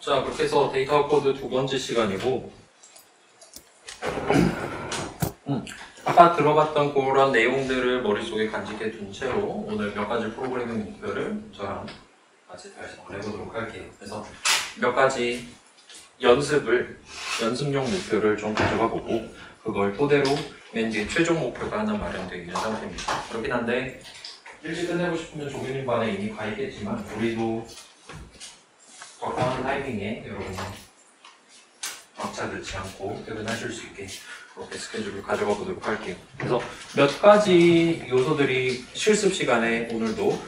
자, 그렇게 해서 데이터 코드 두 번째 시간이고, 아까 들어봤던 그런 내용들을 머릿속에 간직해 둔 채로 오늘 몇 가지 프로그래밍 목표를 저랑 같이 달성을 해보도록 할게요. 그래서 몇 가지 연습용 목표를 좀 가져가 보고, 그걸 토대로 맨 뒤에 최종 목표가 하나 마련되어 있는 상태입니다. 그렇긴 한데, 일찍 끝내고 싶으면 조교님 반에 이미 가 있겠지만, 우리도 적당한 타이밍에 여러분이 막차 넣지 않고 퇴근하실 수 있게 그렇게 스케줄을 가져가 보도록 할게요. 그래서 몇 가지 요소들이 실습 시간에 오늘도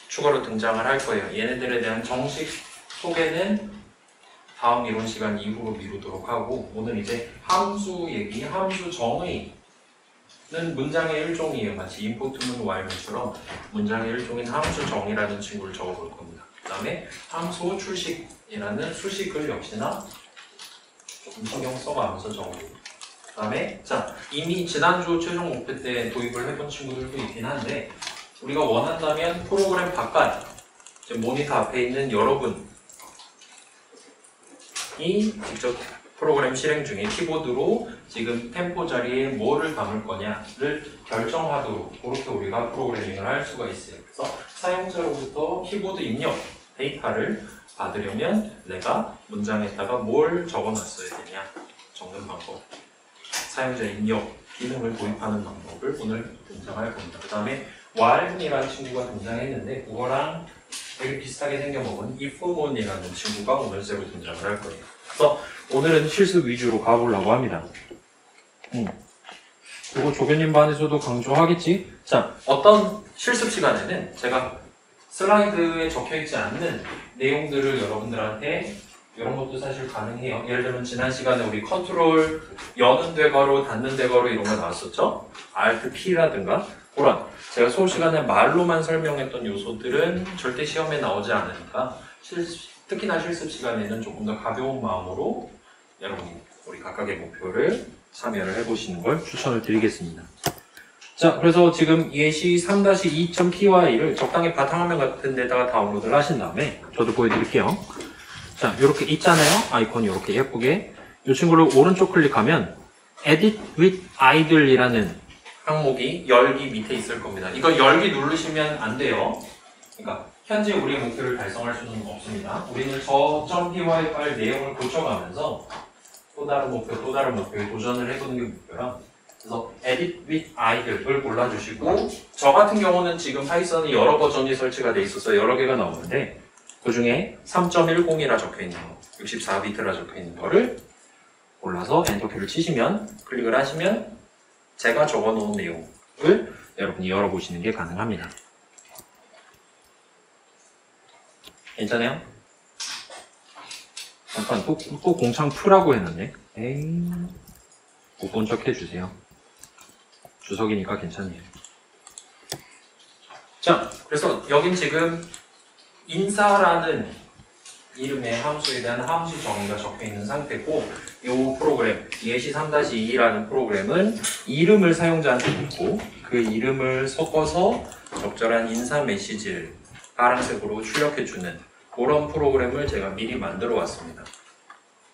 추가로 등장을 할 거예요. 얘네들에 대한 정식 소개는 다음 이론 시간 이후로 미루도록 하고, 오늘 이제 함수 얘기, 함수 정의는 문장의 일종이에요. 마치 인포트문 while처럼 문장의 일종인 함수 정의라는 친구를 적어볼 겁니다. 그 다음에 함수 출식이라는 수식을 역시나 조금 신경 써가면서 적어보고, 그 다음에 자, 이미 지난주 최종 목표 때 도입을 해본 친구들도 있긴 한데, 우리가 원한다면 프로그램 바깥, 지금 모니터 앞에 있는 여러분이 직접 프로그램 실행 중에 키보드로 지금 템포 자리에 뭐를 담을 거냐를 결정하도록 그렇게 우리가 프로그래밍을 할 수가 있어요. 그래서 사용자로부터 키보드 입력 데이터를 받으려면 내가 문장에다가 뭘 적어놨어야 되냐 적는 방법, 사용자 입력 기능을 도입하는 방법을 오늘 등장할 겁니다. 그 다음에 while이라는 친구가 등장했는데, 그거랑 되게 비슷하게 생겨먹은 if문이라는 친구가 오늘 새로 등장을 할 거예요. 그래서 오늘은 실습 위주로 가보려고 합니다. 그리고 조교님 반에서도 강조하겠지? 자, 어떤 실습 시간에는 제가 슬라이드에 적혀있지 않는 내용들을 여러분들한테, 이런 것도 사실 가능해요. 예를 들면 지난 시간에 우리 컨트롤 여는 대괄호, 닫는 대괄호 이런 거 나왔었죠? Alt P라든가 그런 제가 수업 시간에 말로만 설명했던 요소들은 절대 시험에 나오지 않으니까 특히나 실습 시간에는 조금 더 가벼운 마음으로 여러분이 우리 각각의 목표를 참여를 해보시는 걸 추천을 드리겠습니다. 자, 그래서 지금 예시 3-2.py를 적당히 바탕화면 같은 데다가 다운로드를 하신 다음에 저도 보여드릴게요. 자, 이렇게 있잖아요. 아이콘이 이렇게 예쁘게. 이 친구를 오른쪽 클릭하면 Edit with Idle이라는 항목이 열기 밑에 있을 겁니다. 이거 열기 누르시면 안 돼요. 그러니까 현재 우리의 목표를 달성할 수는 없습니다. 우리는 저 .py 파일 내용을 고쳐가면서 또 다른 목표에 도전을 해보는 게 목표라. 그래서 Edit with Idle을 골라주시고, 저 같은 경우는 지금 파이썬이 여러 버전이 설치가 돼 있어서 여러 개가 나오는데, 그 중에 3.10이라 적혀있는 거, 64비트라 적혀있는 거를 골라서 엔터키를 치시면, 클릭을 하시면 제가 적어놓은 내용을 여러분이 열어보시는 게 가능합니다. 괜찮아요? 잠깐 또 공창 풀라고 했는데, 에이, 못 본 척 해주세요. 주석이니까 괜찮네요. 자, 그래서 여긴 지금 인사라는 이름의 함수에 대한 함수 정의가 적혀있는 상태고, 이 프로그램 예시 3-2라는 프로그램은 이름을 사용자한테 묻고 그 이름을 섞어서 적절한 인사 메시지를 파란색으로 출력해주는 그런 프로그램을 제가 미리 만들어 왔습니다.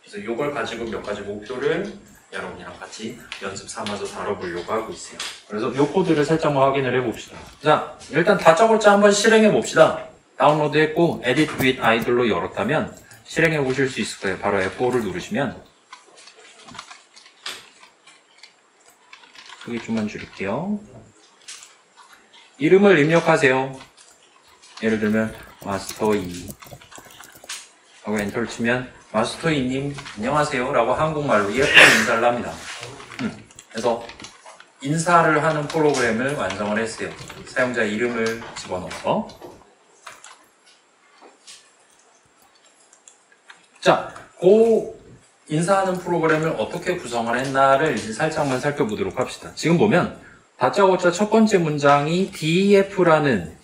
그래서 이걸 가지고 몇 가지 목표를 여러분이랑 같이 연습 삼아서 다뤄보려고 하고 있어요. 그래서 이 코드를 살짝만 확인을 해봅시다. 자, 일단 다짜고짜 한번 실행해 봅시다. 다운로드 했고 Edit with Idle로 열었다면 실행해 보실 수 있을 거예요. 바로 F5를 누르시면, 크기 좀만 줄일게요. 이름을 입력하세요. 예를 들면 마스터2 하고 엔터를 치면 마스터2님 안녕하세요 라고 한국말로 예쁜 인사를 합니다. 그래서 인사를 하는 프로그램을 완성을 했어요. 사용자 이름을 집어넣어서. 자, 그 인사하는 프로그램을 어떻게 구성을 했나를 이제 살짝만 살펴보도록 합시다. 지금 보면 다짜고짜 첫 번째 문장이 DEF라는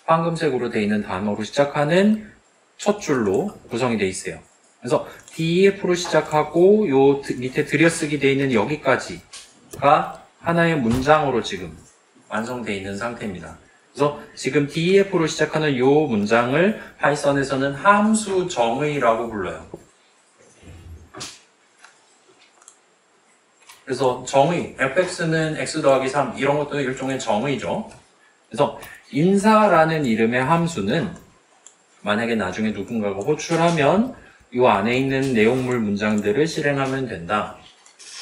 황금색으로 되어 있는 단어로 시작하는 첫 줄로 구성이 되어 있어요. 그래서 DEF로 시작하고 요 밑에 들여쓰기 되어 있는 여기까지가 하나의 문장으로 지금 완성되어 있는 상태입니다. 그래서 지금 def로 시작하는 이 문장을 파이썬에서는 함수 정의라고 불러요. 그래서 정의, fx는 x 더하기 3 이런 것도 일종의 정의죠. 그래서 인사라는 이름의 함수는 만약에 나중에 누군가가 호출하면 이 안에 있는 내용물 문장들을 실행하면 된다.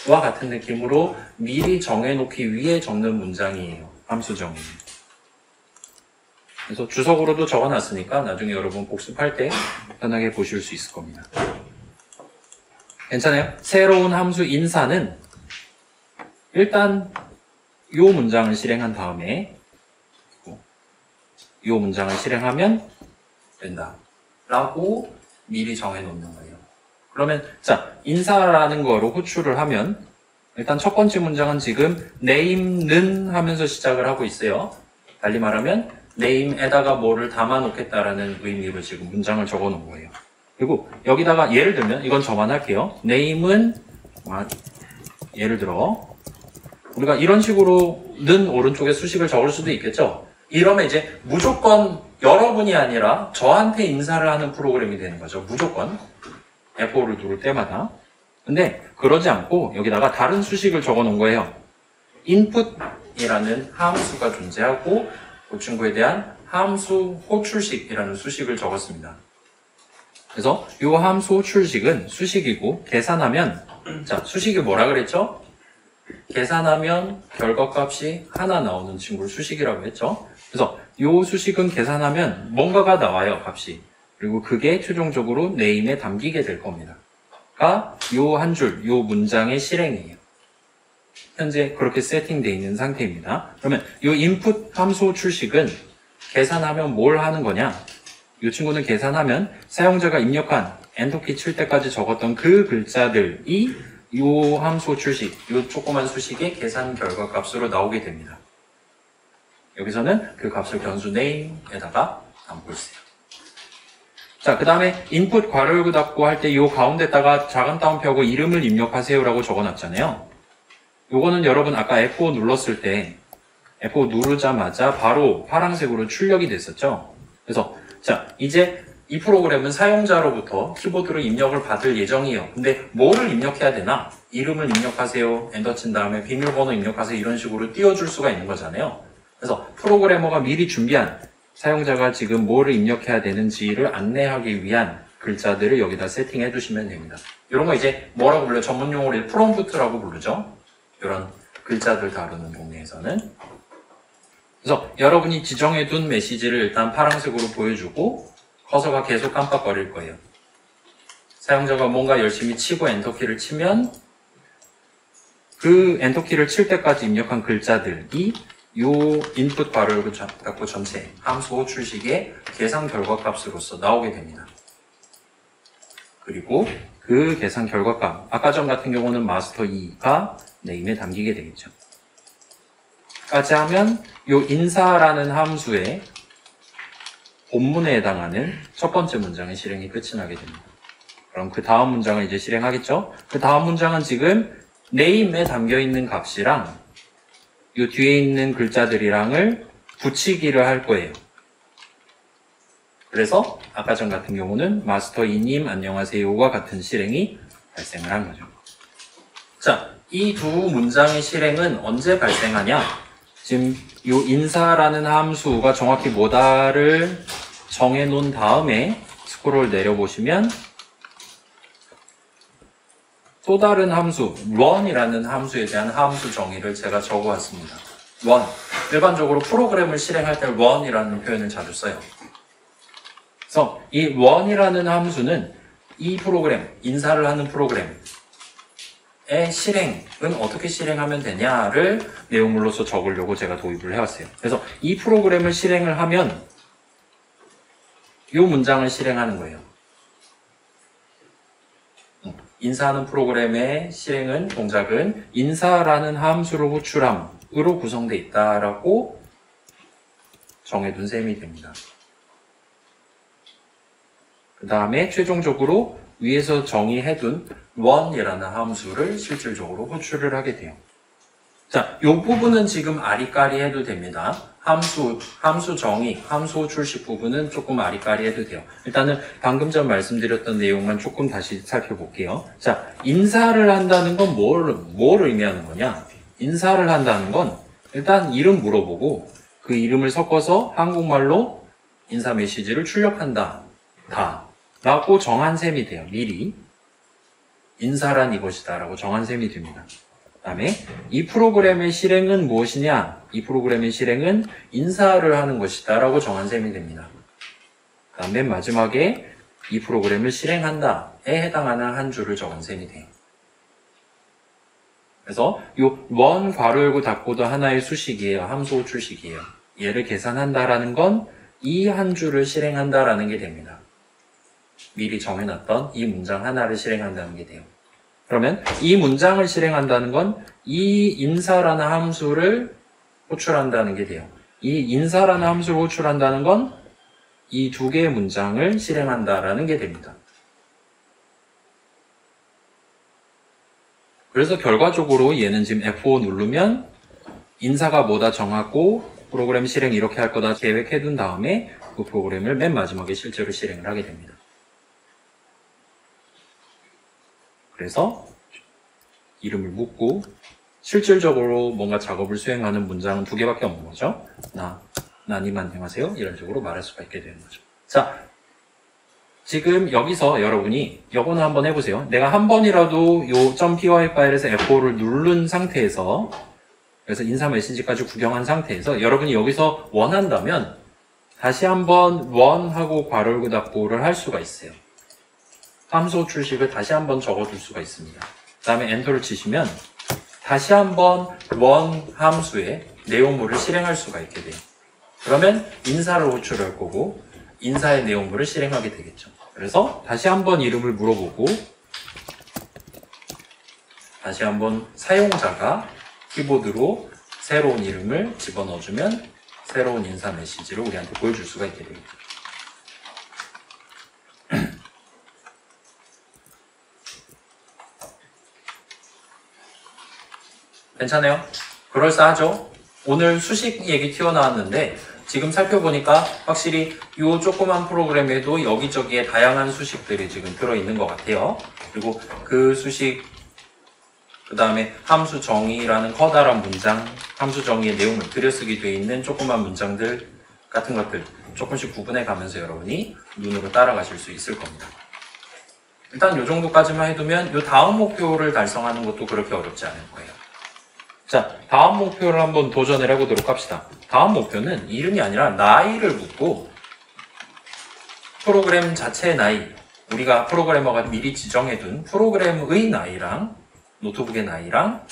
와 같은 느낌으로 미리 정해놓기 위해 적는 문장이에요. 함수 정의. 그래서 주석으로도 적어놨으니까 나중에 여러분 복습할 때 편하게 보실 수 있을 겁니다. 괜찮아요? 새로운 함수 인사는 일단 이 문장을 실행한 다음에 이 문장을 실행하면 된다 라고 미리 정해놓는 거예요. 그러면 자, 인사라는 거로 호출을 하면 일단 첫 번째 문장은 지금 name는 하면서 시작을 하고 있어요. 달리 말하면 name에다가 뭐를 담아 놓겠다라는 의미로 지금 문장을 적어 놓은 거예요. 그리고 여기다가 예를 들면 이건 저만 할게요. name은 예를 들어 우리가 이런 식으로 는 오른쪽에 수식을 적을 수도 있겠죠. 이러면 이제 무조건 여러분이 아니라 저한테 인사를 하는 프로그램이 되는 거죠. 무조건 F5를 누를 때마다. 근데 그러지 않고 여기다가 다른 수식을 적어 놓은 거예요. input이라는 함수가 존재하고 그 친구에 대한 함수 호출식이라는 수식을 적었습니다. 그래서 이 함수 호출식은 수식이고 계산하면 자, 수식이 뭐라 그랬죠? 계산하면 결과값이 하나 나오는 친구를 수식이라고 했죠. 그래서 이 수식은 계산하면 뭔가가 나와요, 값이. 그리고 그게 최종적으로 name에 담기게 될 겁니다. 가 요 한 줄, 요 문장의 실행이에요. 현재 그렇게 세팅되어 있는 상태입니다. 그러면 이 input 함수 호출식은 계산하면 뭘 하는 거냐? 이 친구는 계산하면 사용자가 입력한 엔터키 칠 때까지 적었던 그 글자들이 이 함수 호출식, 이 조그만 수식의 계산 결과 값으로 나오게 됩니다. 여기서는 그 값을 변수 name에다가 담고 있어요. 자, 그 다음에 input 괄호 열고 닫고 할 때 이 가운데다가 작은 따옴표하고 이름을 입력하세요라고 적어놨잖아요. 요거는 여러분 아까 F5 눌렀을 때 F5 누르자마자 바로 파란색으로 출력이 됐었죠. 그래서 자, 이제 이 프로그램은 사용자로부터 키보드로 입력을 받을 예정이에요. 근데 뭐를 입력해야 되나? 이름을 입력하세요. 엔터 친 다음에 비밀번호 입력하세요. 이런 식으로 띄워줄 수가 있는 거잖아요. 그래서 프로그래머가 미리 준비한 사용자가 지금 뭐를 입력해야 되는지를 안내하기 위한 글자들을 여기다 세팅해 두시면 됩니다. 이런 거 이제 뭐라고 불러요? 전문 용어로 프롬프트라고 부르죠. 이런 글자들 다루는 동네에서는. 그래서 여러분이 지정해 둔 메시지를 일단 파란색으로 보여주고 커서가 계속 깜빡거릴 거예요. 사용자가 뭔가 열심히 치고 엔터키를 치면 그 엔터키를 칠 때까지 입력한 글자들이 요 input 괄호 열고 닫고 전체 함수 호출식의 계산 결과 값으로서 나오게 됩니다. 그리고 그 계산 결과값, 아까 전 같은 경우는 마스터 2가 name에 담기게 되겠죠. 까지 하면 요 인사라는 함수의 본문에 해당하는 첫 번째 문장의 실행이 끝이 나게 됩니다. 그럼 그 다음 문장을 이제 실행하겠죠? 그 다음 문장은 지금 name에 담겨있는 값이랑 이 뒤에 있는 글자들이랑을 붙이기를 할 거예요. 그래서 아까 전 같은 경우는 마스터 2님 안녕하세요와 같은 실행이 발생을 한 거죠. 자, 이 두 문장의 실행은 언제 발생하냐? 지금 이 인사라는 함수가 정확히 뭐다를 정해놓은 다음에 스크롤 내려보시면 또 다른 함수, run이라는 함수에 대한 함수 정의를 제가 적어왔습니다. run. 일반적으로 프로그램을 실행할 때 run이라는 표현을 자주 써요. 그래서 이 run이라는 함수는 이 프로그램, 인사를 하는 프로그램의 실행은 어떻게 실행하면 되냐를 내용물로서 적으려고 제가 도입을 해왔어요. 그래서 이 프로그램을 실행을 하면 이 문장을 실행하는 거예요. 인사하는 프로그램의 실행은, 동작은 인사라는 함수를 호출함으로 구성되어 있다라고 정해둔 셈이 됩니다. 그 다음에 최종적으로 위에서 정의해둔 run이라는 함수를 실질적으로 호출을 하게 돼요. 자, 요 부분은 지금 아리까리 해도 됩니다. 함수 정의, 함수 출식 부분은 조금 아리까리 해도 돼요. 일단은 방금 전 말씀드렸던 내용만 조금 다시 살펴볼게요. 자, 인사를 한다는 건 뭘 의미하는 거냐? 인사를 한다는 건 일단 이름 물어보고 그 이름을 섞어서 한국말로 인사 메시지를 출력한다. 라고 정한 셈이 돼요. 미리. 인사란 이것이다 라고 정한 셈이 됩니다. 그 다음에 이 프로그램의 실행은 무엇이냐? 이 프로그램의 실행은 인사를 하는 것이다 라고 정한 셈이 됩니다. 그 다음 맨 마지막에 이 프로그램을 실행한다에 해당하는 한 줄을 적은 셈이 돼요. 그래서 요 원 괄호 열고 닫고도 하나의 수식이에요. 함수 호출식이에요. 얘를 계산한다라는 건 이 한 줄을 실행한다라는 게 됩니다. 미리 정해놨던 이 문장 하나를 실행한다는 게 돼요. 그러면 이 문장을 실행한다는 건 이 인사라는 함수를 호출한다는 게 돼요. 이 인사라는 함수를 호출한다는 건 이 두 개의 문장을 실행한다라는 게 됩니다. 그래서 결과적으로 얘는 지금 F5 누르면 인사가 뭐다 정하고 프로그램 실행 이렇게 할 거다 계획해둔 다음에 그 프로그램을 맨 마지막에 실제로 실행을 하게 됩니다. 그래서 이름을 묻고 실질적으로 뭔가 작업을 수행하는 문장은 두 개밖에 없는 거죠. 나님 안녕하세요 이런 식으로 말할 수가 있게 되는 거죠. 자, 지금 여기서 여러분이 이거는 한번 해보세요. 내가 한 번이라도 요 .py 파일에서 F5를 누른 상태에서 그래서 인사 메시지까지 구경한 상태에서 여러분이 여기서 원한다면 다시 한번 원하고 괄호 열고 닫고를 할 수가 있어요. 함수 출식을 다시 한번 적어둘 수가 있습니다. 그 다음에 엔터를 치시면 다시 한번 원 함수의 내용물을 실행할 수가 있게 돼요. 그러면 인사를 호출할 거고 인사의 내용물을 실행하게 되겠죠. 그래서 다시 한번 이름을 물어보고 다시 한번 사용자가 키보드로 새로운 이름을 집어넣어주면 새로운 인사 메시지를 우리한테 보여줄 수가 있게 됩니다. 괜찮아요? 그럴싸하죠? 오늘 수식 얘기 튀어나왔는데 지금 살펴보니까 확실히 이 조그만 프로그램에도 여기저기에 다양한 수식들이 지금 들어있는 것 같아요. 그리고 그 수식 그 다음에 함수 정의라는 커다란 문장, 함수 정의의 내용을 들여쓰기 되어 있는 조그만 문장들 같은 것들 조금씩 구분해 가면서 여러분이 눈으로 따라가실 수 있을 겁니다. 일단 이 정도까지만 해두면 이 다음 목표를 달성하는 것도 그렇게 어렵지 않을 거예요. 자, 다음 목표를 한번 도전을 해보도록 합시다. 다음 목표는 이름이 아니라 나이를 묻고 프로그램 자체의 나이, 우리가 프로그래머가 미리 지정해둔 프로그램의 나이랑 노트북의 나이랑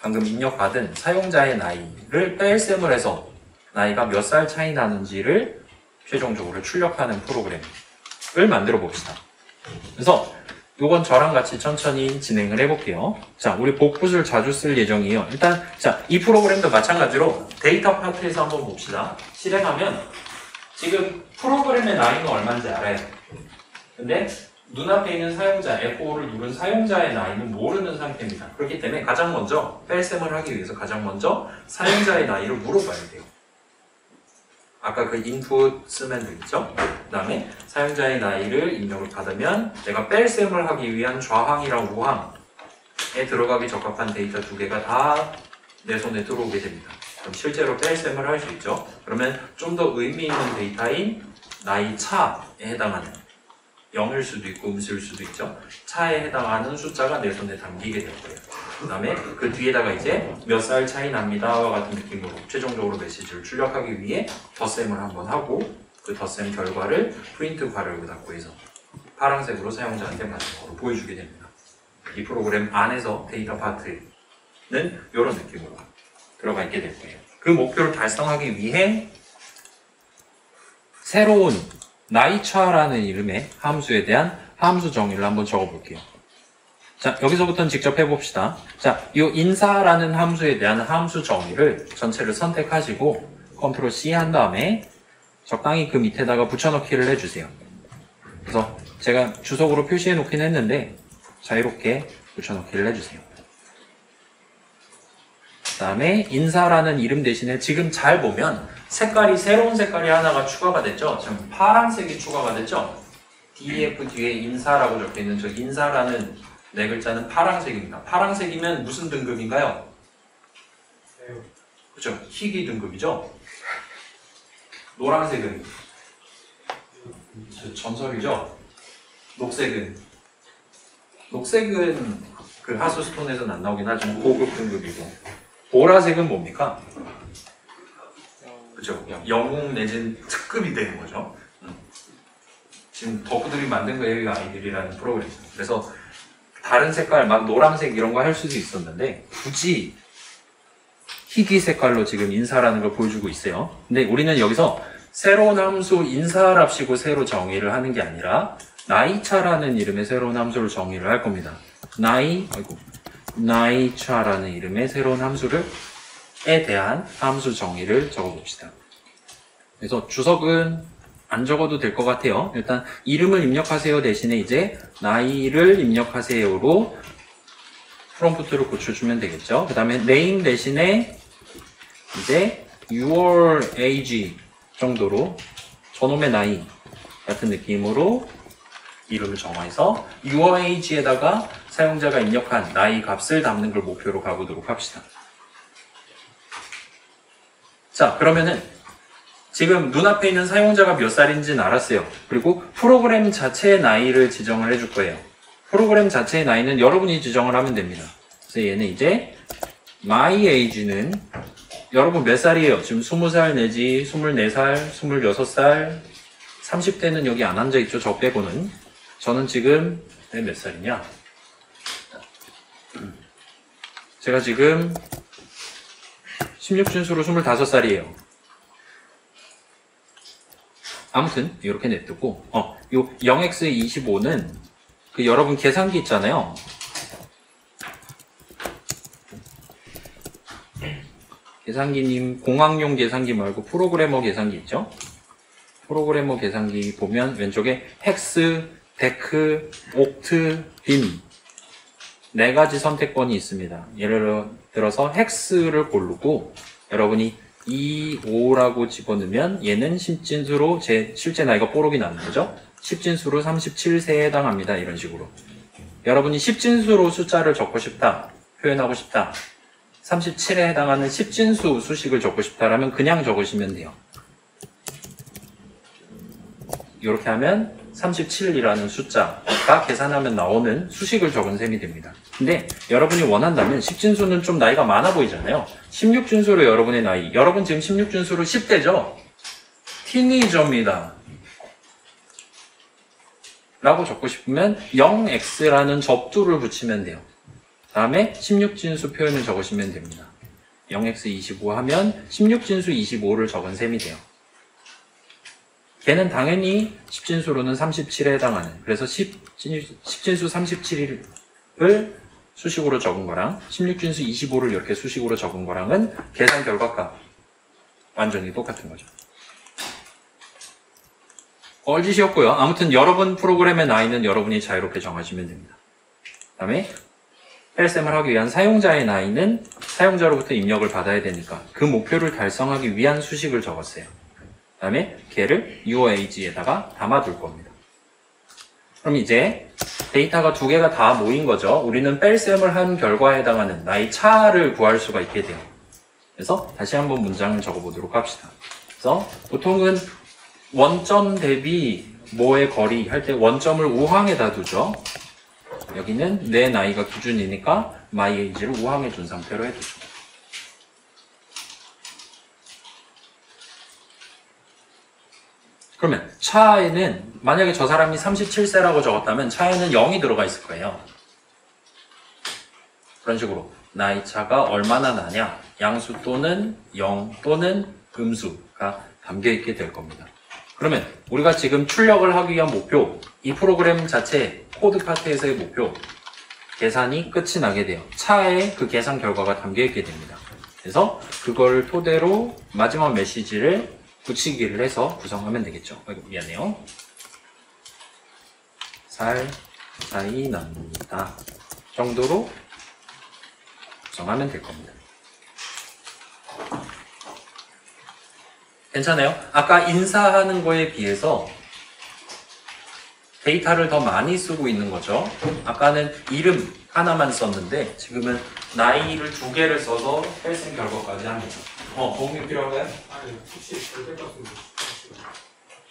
방금 입력받은 사용자의 나이를 뺄셈을 해서 나이가 몇 살 차이 나는지를 최종적으로 출력하는 프로그램을 만들어 봅시다. 그래서 이건 저랑 같이 천천히 진행을 해볼게요. 자, 우리 복붙을 자주 쓸 예정이에요. 일단, 자, 이 프로그램도 마찬가지로 데이터 파트에서 한번 봅시다. 실행하면 지금 프로그램의 나이는 얼마인지 알아요. 근데 눈앞에 있는 사용자, F5를 누른 사용자의 나이는 모르는 상태입니다. 그렇기 때문에 가장 먼저, 뺄셈을 하기 위해서 가장 먼저 사용자의 나이를 물어봐야 돼요. 아까 그 인풋 쓰면 되겠죠? 그 다음에 사용자의 나이를 입력을 받으면 내가 뺄셈을 하기 위한 좌항이랑 우항에 들어가기 적합한 데이터 두 개가 다 내 손에 들어오게 됩니다. 그럼 실제로 뺄셈을 할 수 있죠? 그러면 좀 더 의미 있는 데이터인 나이 차에 해당하는 0일 수도 있고 음수일 수도 있죠. 차에 해당하는 숫자가 내 손에 담기게 될 거예요. 그 다음에 그 뒤에다가 이제 몇 살 차이 납니다와 같은 느낌으로 최종적으로 메시지를 출력하기 위해 덧셈을 한번 하고 그 덧셈 결과를 프린트 괄호 열고 닫고 해서 파란색으로 사용자한테 마지막으로 보여주게 됩니다. 이 프로그램 안에서 데이터 파트는 이런 느낌으로 들어가 있게 될 거예요. 그 목표를 달성하기 위해 새로운 나이차라는 이름의 함수에 대한 함수 정의를 한번 적어볼게요. 자, 여기서부터는 직접 해봅시다. 자, 이 인사라는 함수에 대한 함수 정의를 전체를 선택하시고 컨트롤 C 한 다음에 적당히 그 밑에다가 붙여넣기를 해주세요. 그래서 제가 주석으로 표시해 놓긴 했는데 자유롭게 붙여넣기를 해주세요. 다음에 인사라는 이름 대신에 지금 잘 보면 색깔이 새로운 색깔이 하나가 추가가 됐죠. 지금 파란색이 추가가 됐죠. DF 뒤에 인사라고 적혀있는 저 인사라는 네 글자는 파란색입니다. 파란색이면 무슨 등급인가요? 그렇죠. 희귀 등급이죠. 노란색은 전설이죠. 녹색은 그 하스스톤에서는 안 나오긴 하지만 고급 등급이고, 보라색은 뭡니까? 그죠? 영웅 내진 특급이 되는 거죠. 지금 덕후들이 만든 거예요, 이 아이들이라는 프로그램. 그래서 다른 색깔, 막 노란색 이런 거 할 수도 있었는데 굳이 희귀 색깔로 지금 인사라는 걸 보여주고 있어요. 근데 우리는 여기서 새로운 함수 인사랍시고 새로 정의를 하는 게 아니라 나이차라는 이름의 새로운 함수를 정의를 할 겁니다. 나이차라는 이름의 새로운 함수에 대한 함수 정의를 적어봅시다. 그래서 주석은 안 적어도 될 것 같아요. 일단 이름을 입력하세요 대신에 이제 나이를 입력하세요로 프롬프트를 고쳐주면 되겠죠. 그 다음에 name 대신에 이제 your age 정도로 저놈의 나이 같은 느낌으로 이름을 정해서 your age에다가 사용자가 입력한 나이 값을 담는 걸 목표로 가보도록 합시다. 자, 그러면은 지금 눈앞에 있는 사용자가 몇 살인지는 알았어요. 그리고 프로그램 자체의 나이를 지정을 해줄 거예요. 프로그램 자체의 나이는 여러분이 지정을 하면 됩니다. 그래서 얘는 이제 my age는 여러분 몇 살이에요? 지금 20살 내지 24살, 26살, 30대는 여기 안 앉아있죠. 저 빼고는. 저는 지금 몇 살이냐? 제가 지금 16준수로 25살이에요. 아무튼 이렇게 냅두고 요 0x25는 그 여러분 계산기 있잖아요. 계산기님 공학용 계산기 말고 프로그래머 계산기 있죠? 프로그래머 계산기 보면 왼쪽에 헥스, 데크, 옥트, 빔 네 가지 선택권이 있습니다. 예를 들어서 헥스를 고르고 여러분이 25라고 집어넣으면 얘는 10진수로 제 실제 나이가 뽀록이 나는 거죠. 10진수로 37세에 해당합니다. 이런 식으로. 여러분이 10진수로 숫자를 적고 싶다, 표현하고 싶다, 37에 해당하는 10진수 수식을 적고 싶다라면 그냥 적으시면 돼요. 이렇게 하면 37이라는 숫자가 계산하면 나오는 수식을 적은 셈이 됩니다. 근데 여러분이 원한다면 10진수는 좀 나이가 많아 보이잖아요. 16준수로 여러분의 나이, 여러분 지금 16준수로 10대죠? 티니저입니다. 라고 적고 싶으면 0x라는 접두를 붙이면 돼요. 다음에 16진수 표현을 적으시면 됩니다. 0x25 하면 16진수 25를 적은 셈이 돼요. 걔는 당연히 10진수로는 37에 해당하는, 그래서 10진수 37을 수식으로 적은 거랑 16진수 25를 이렇게 수식으로 적은 거랑은 계산 결과가 완전히 똑같은 거죠. 뻘짓이었고요. 아무튼 여러분 프로그램의 나이는 여러분이 자유롭게 정하시면 됩니다. 그 다음에 펠셈을 하기 위한 사용자의 나이는 사용자로부터 입력을 받아야 되니까 그 목표를 달성하기 위한 수식을 적었어요. 그 다음에 걔를 your age에다가 담아둘 겁니다. 그럼 이제 데이터가 두 개가 다 모인 거죠. 우리는 뺄셈을 한 결과에 해당하는 나이 차를 구할 수가 있게 돼요. 그래서 다시 한번 문장을 적어보도록 합시다. 그래서 보통은 원점 대비 뭐의 거리 할 때 원점을 우항에다 두죠. 여기는 내 나이가 기준이니까 my age를 우항에 둔 상태로 해두죠. 그러면 차에는 만약에 저 사람이 37세라고 적었다면 차에는 0이 들어가 있을 거예요. 그런 식으로 나이 차가 얼마나 나냐, 양수 또는 0 또는 음수가 담겨있게 될 겁니다. 그러면 우리가 지금 출력을 하기 위한 목표, 이 프로그램 자체 코드 파트에서의 목표, 계산이 끝이 나게 돼요. 차에 그 계산 결과가 담겨있게 됩니다. 그래서 그걸 토대로 마지막 메시지를 붙이기를 해서 구성하면 되겠죠. 아이고, 미안해요. 살 사이 납니다. 정도로 구성하면 될 겁니다. 괜찮아요? 아까 인사하는 거에 비해서 데이터를 더 많이 쓰고 있는 거죠. 아까는 이름 하나만 썼는데 지금은 나이를 2개를 써서 뺄셈 결과까지 합니다. 도움이 필요한가요? 아니, 혹시 절대값은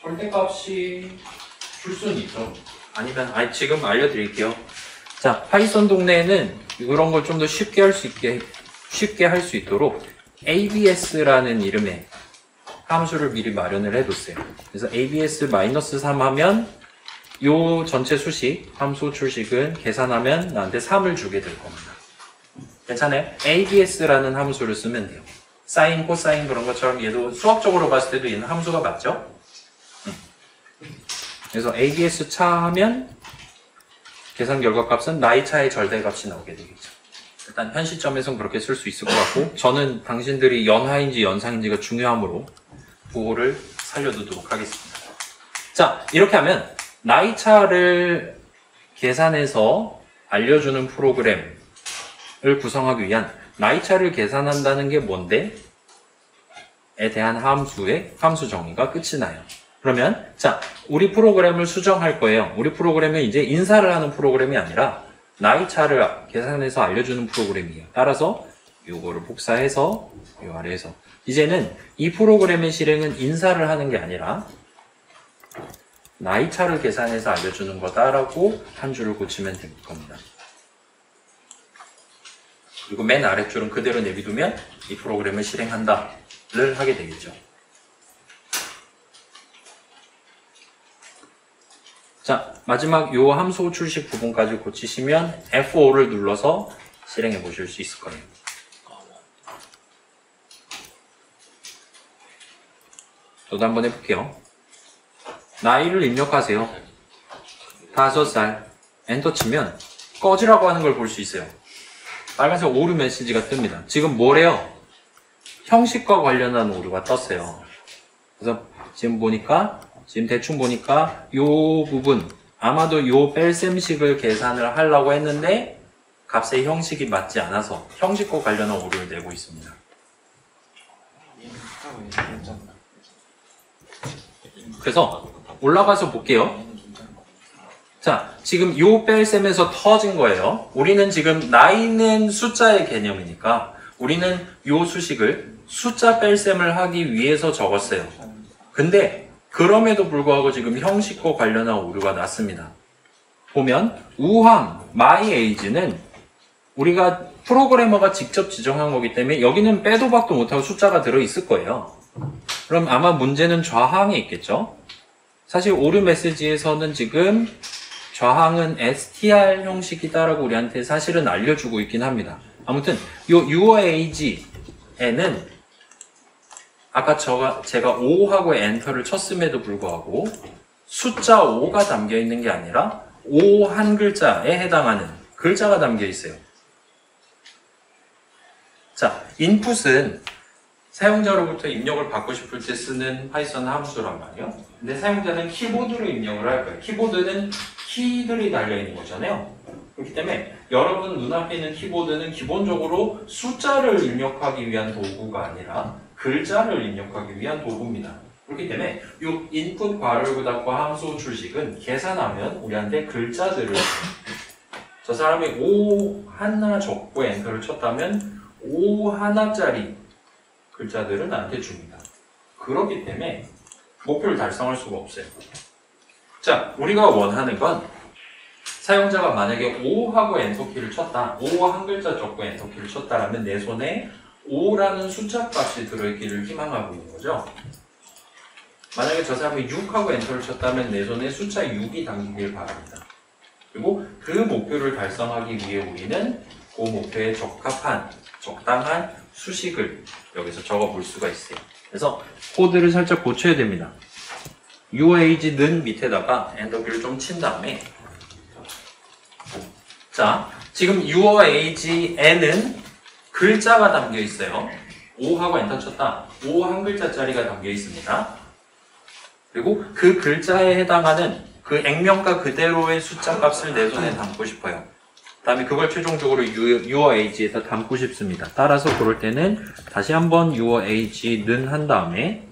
절대값이 줄 수는 있죠. 아니면 지금 알려드릴게요. 자, 파이썬 동네에는 이런 걸 좀 더 쉽게 할 수 있도록 ABS라는 이름의 함수를 미리 마련을 해뒀어요. 그래서 ABS-3 하면 요 전체 수식, 함수 출식은 계산하면 나한테 3을 주게 될 겁니다. 괜찮아요? ABS라는 함수를 쓰면 돼요. 사인, 코사인 그런 것처럼 얘도 수학적으로 봤을 때도 얘는 함수가 맞죠? 그래서 ABS 차 하면 계산 결과값은 나이 차의 절대값이 나오게 되겠죠. 일단 현 시점에선 그렇게 쓸 수 있을 것 같고 저는 당신들이 연하인지 연상인지가 중요하므로 부호를 살려두도록 하겠습니다. 자, 이렇게 하면 나이 차를 계산해서 알려주는 프로그램을 구성하기 위한 나이 차를 계산한다는 게 뭔데? 에 대한 함수 정의가 끝이 나요. 그러면 자, 우리 프로그램을 수정할 거예요. 우리 프로그램은 이제 인사를 하는 프로그램이 아니라 나이 차를 계산해서 알려주는 프로그램이에요. 따라서 요거를 복사해서 요 아래에서 이제는 이 프로그램의 실행은 인사를 하는 게 아니라 나이 차를 계산해서 알려주는 거다라고 한 줄을 고치면 될 겁니다. 그리고 맨 아랫줄은 그대로 내비두면 이 프로그램을 실행한다를 하게 되겠죠. 자, 마지막 요 함수 출식 부분까지 고치시면 F5를 눌러서 실행해 보실 수 있을 거예요. 저도 한번 해볼게요. 나이를 입력하세요. 5살. 엔터 치면 꺼지라고 하는 걸 볼 수 있어요. 빨간색 오류 메시지가 뜹니다. 지금 뭐래요? 형식과 관련한 오류가 떴어요. 그래서 지금 대충 보니까 요 부분 아마도 요 뺄셈식을 계산을 하려고 했는데 값의 형식이 맞지 않아서 형식과 관련한 오류를 내고 있습니다. 그래서 올라가서 볼게요. 자, 지금 요 뺄셈에서 터진 거예요. 우리는 지금 나이는 숫자의 개념이니까 우리는 요 수식을 숫자 뺄셈을 하기 위해서 적었어요. 근데 그럼에도 불구하고 지금 형식과 관련한 오류가 났습니다. 보면 우함, my age는 우리가 프로그래머가 직접 지정한 거기 때문에 여기는 빼도 박도 못하고 숫자가 들어있을 거예요. 그럼 아마 문제는 좌항에 있겠죠? 사실 오류 메시지에서는 지금 좌항은 str 형식이다라고 우리한테 사실은 알려주고 있긴 합니다. 아무튼 요 your age에는 아까 제가 5하고 엔터를 쳤음에도 불구하고 숫자 5가 담겨 있는 게 아니라 5 한 글자에 해당하는 글자가 담겨 있어요. 자, 인풋은 사용자로부터 입력을 받고 싶을 때 쓰는 파이썬 함수란 말이에요. 근데 사용자는 키보드로 입력을 할 거예요. 키보드는 키들이 달려있는 거잖아요. 그렇기 때문에 여러분 눈앞에 있는 키보드는 기본적으로 숫자를 입력하기 위한 도구가 아니라 글자를 입력하기 위한 도구입니다. 그렇기 때문에 이 인풋 괄호 닫고 함수 출식은 계산하면 우리한테 글자들을 저 사람이 5 하나 적고 엔터를 쳤다면 5 하나짜리 글자들은 나한테 줍니다. 그렇기 때문에 목표를 달성할 수가 없어요. 자, 우리가 원하는 건 사용자가 만약에 5하고 엔터키를 쳤다, 5 한 글자 적고 엔터키를 쳤다라면 내 손에 5라는 숫자 값이 들어있기를 희망하고 있는 거죠. 만약에 저 사람이 6하고 엔터를 쳤다면 내 손에 숫자 6이 담기길 바랍니다. 그리고 그 목표를 달성하기 위해 우리는 그 목표에 적합한, 적당한 수식을 여기서 적어 볼 수가 있어요. 그래서 코드를 살짝 고쳐야 됩니다. uage는 밑에다가 엔터키를 좀 친 다음에 자, 지금 uage에는 글자가 담겨 있어요. 5하고 엔터 쳤다. 5 한 글자짜리가 담겨 있습니다. 그리고 그 글자에 해당하는 그 액면가 그대로의 숫자 값을 내 손에 담고 싶어요. 그 다음에 그걸 최종적으로 uage에다 담고 싶습니다. 따라서 그럴 때는 다시 한번 uage는 한 다음에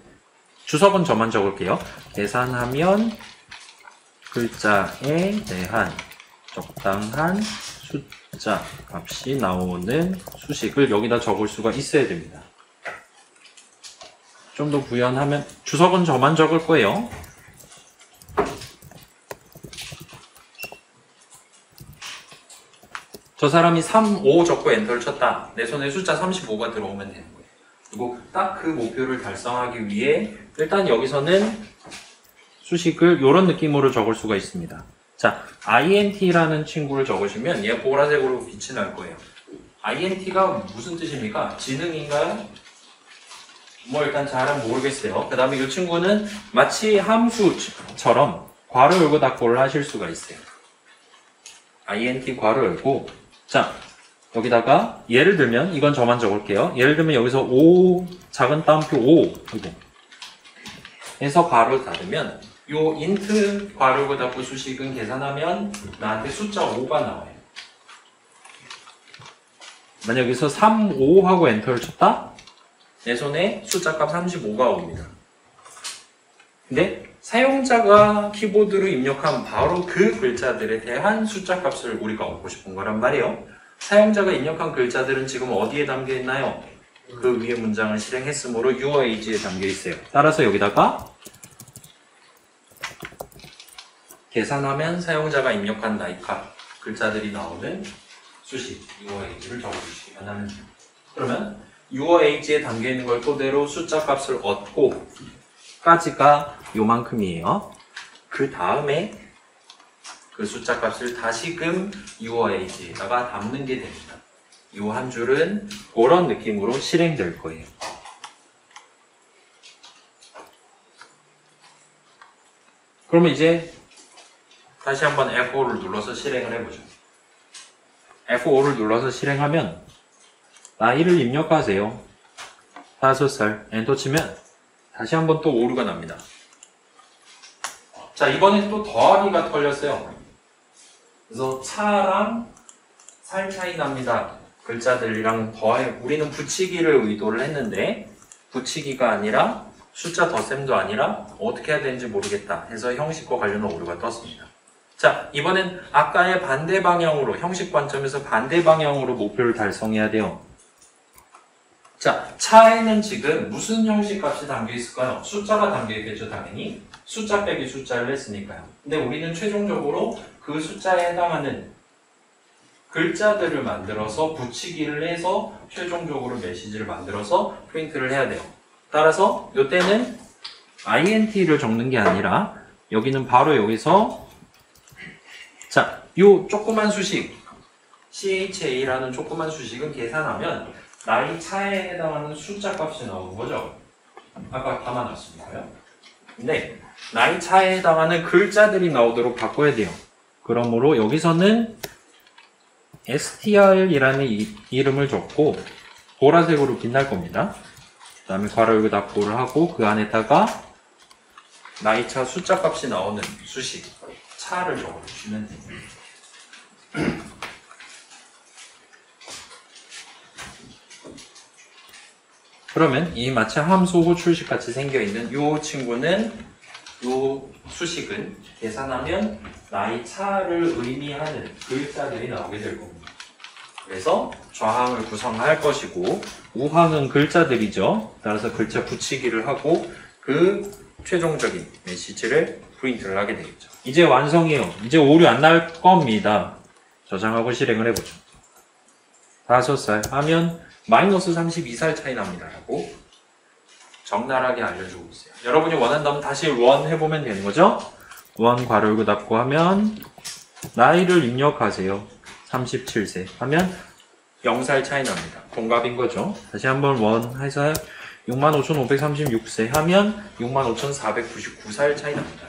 주석은 저만 적을게요. 계산하면 글자에 대한 적당한 숫자 값이 나오는 수식을 여기다 적을 수가 있어야 됩니다. 좀 더 구현하면 주석은 저만 적을 거예요. 저 사람이 3, 5 적고 엔터를 쳤다. 내 손에 숫자 35가 들어오면 되는 거예요. 그리고 딱 그 목표를 달성하기 위해 일단 여기서는 수식을 이런 느낌으로 적을 수가 있습니다. 자, INT라는 친구를 적으시면 얘 보라색으로 빛이 날 거예요. INT가 무슨 뜻입니까? 지능인가요? 뭐 일단 잘은 모르겠어요. 그 다음에 이 친구는 마치 함수처럼 괄호 열고 닫고를 하실 수가 있어요. INT 괄호 열고, 자 여기다가 예를 들면 이건 저만 적을게요. 예를 들면 여기서 5 작은 따옴표 5 이거 해서 괄호 닫으면 요 int 괄호 열고 닫고 수식은 계산하면 나한테 숫자 5가 나와요. 만약 여기서 3, 5 하고 엔터를 쳤다? 내 손에 숫자 값 35가 옵니다. 근데 사용자가 키보드로 입력한 바로 그 글자들에 대한 숫자 값을 우리가 얻고 싶은 거란 말이에요. 사용자가 입력한 글자들은 지금 어디에 담겨 있나요? 그 위에 문장을 실행했으므로 UOAG에 담겨 있어요. 따라서 여기다가 계산하면 사용자가 입력한 나이값 글자들이 나오는 수식 UOAG를 적어주시기 바랍니다. 그러면 UOAG에 담겨 있는 걸 토대로 숫자 값을 얻고 까지가 요만큼이에요. 그 다음에 그 숫자 값을 다시금 UOAG에다가 담는 게 됩니다. 이 한 줄은 그런 느낌으로 실행될 거예요. 그러면 이제 다시 한번 F5를 눌러서 실행을 해보죠. F5를 눌러서 실행하면 나이를 입력하세요. 5살 엔터 치면 다시 한번 또 오류가 납니다. 자, 이번엔 또 더하기가 털렸어요. 그래서 차랑 살 차이 납니다. 글자들이랑 더해, 우리는 붙이기를 의도를 했는데 붙이기가 아니라 숫자 덧셈도 아니라 어떻게 해야 되는지 모르겠다 해서 형식과 관련한 오류가 떴습니다. 자, 이번엔 아까의 반대 방향으로, 형식 관점에서 반대 방향으로 목표를 달성해야 돼요. 자, 차에는 지금 무슨 형식 값이 담겨 있을까요? 숫자가 담겨 있겠죠, 당연히. 숫자 빼기 숫자를 했으니까요. 근데 우리는 최종적으로 그 숫자에 해당하는 글자들을 만들어서 붙이기를 해서 최종적으로 메시지를 만들어서 프린트를 해야 돼요. 따라서 이때는 INT를 적는 게 아니라 여기는 바로 여기서 자, 요 조그만 수식 CHA라는 조그만 수식은 계산하면 나이 차에 해당하는 숫자 값이 나오는 거죠. 아까 담아놨으니까요. 근데 나이 차에 해당하는 글자들이 나오도록 바꿔야 돼요. 그러므로 여기서는 str이라는 이름을 적고 보라색으로 빛날 겁니다. 그 다음에 괄호 열고 닫고를 하고 그 안에다가 나이차 숫자 값이 나오는 수식 차를 적어주시면 됩니다. 그러면 이 마치 함수 후 출식 같이 생겨있는 이 친구는 이 수식은 계산하면 나이 차를 의미하는 글자들이 나오게 될 겁니다. 그래서 좌항을 구성할 것이고 우항은 글자들이죠. 따라서 글자 붙이기를 하고 그 최종적인 메시지를 프린트를 하게 되겠죠. 이제 완성이에요. 이제 오류 안 날 겁니다. 저장하고 실행을 해보죠. 5살 하면 마이너스 32살 차이 납니다 라고 적나라하게 알려주고 있어요. 여러분이 원한다면 다시 원 해보면 되는 거죠. 원 괄호 열고 닫고 하면 나이를 입력하세요. 37세 하면 0살 차이 납니다. 동갑인 거죠. 다시 한번 원 해서 65,536세 하면 65,499살 차이 납니다.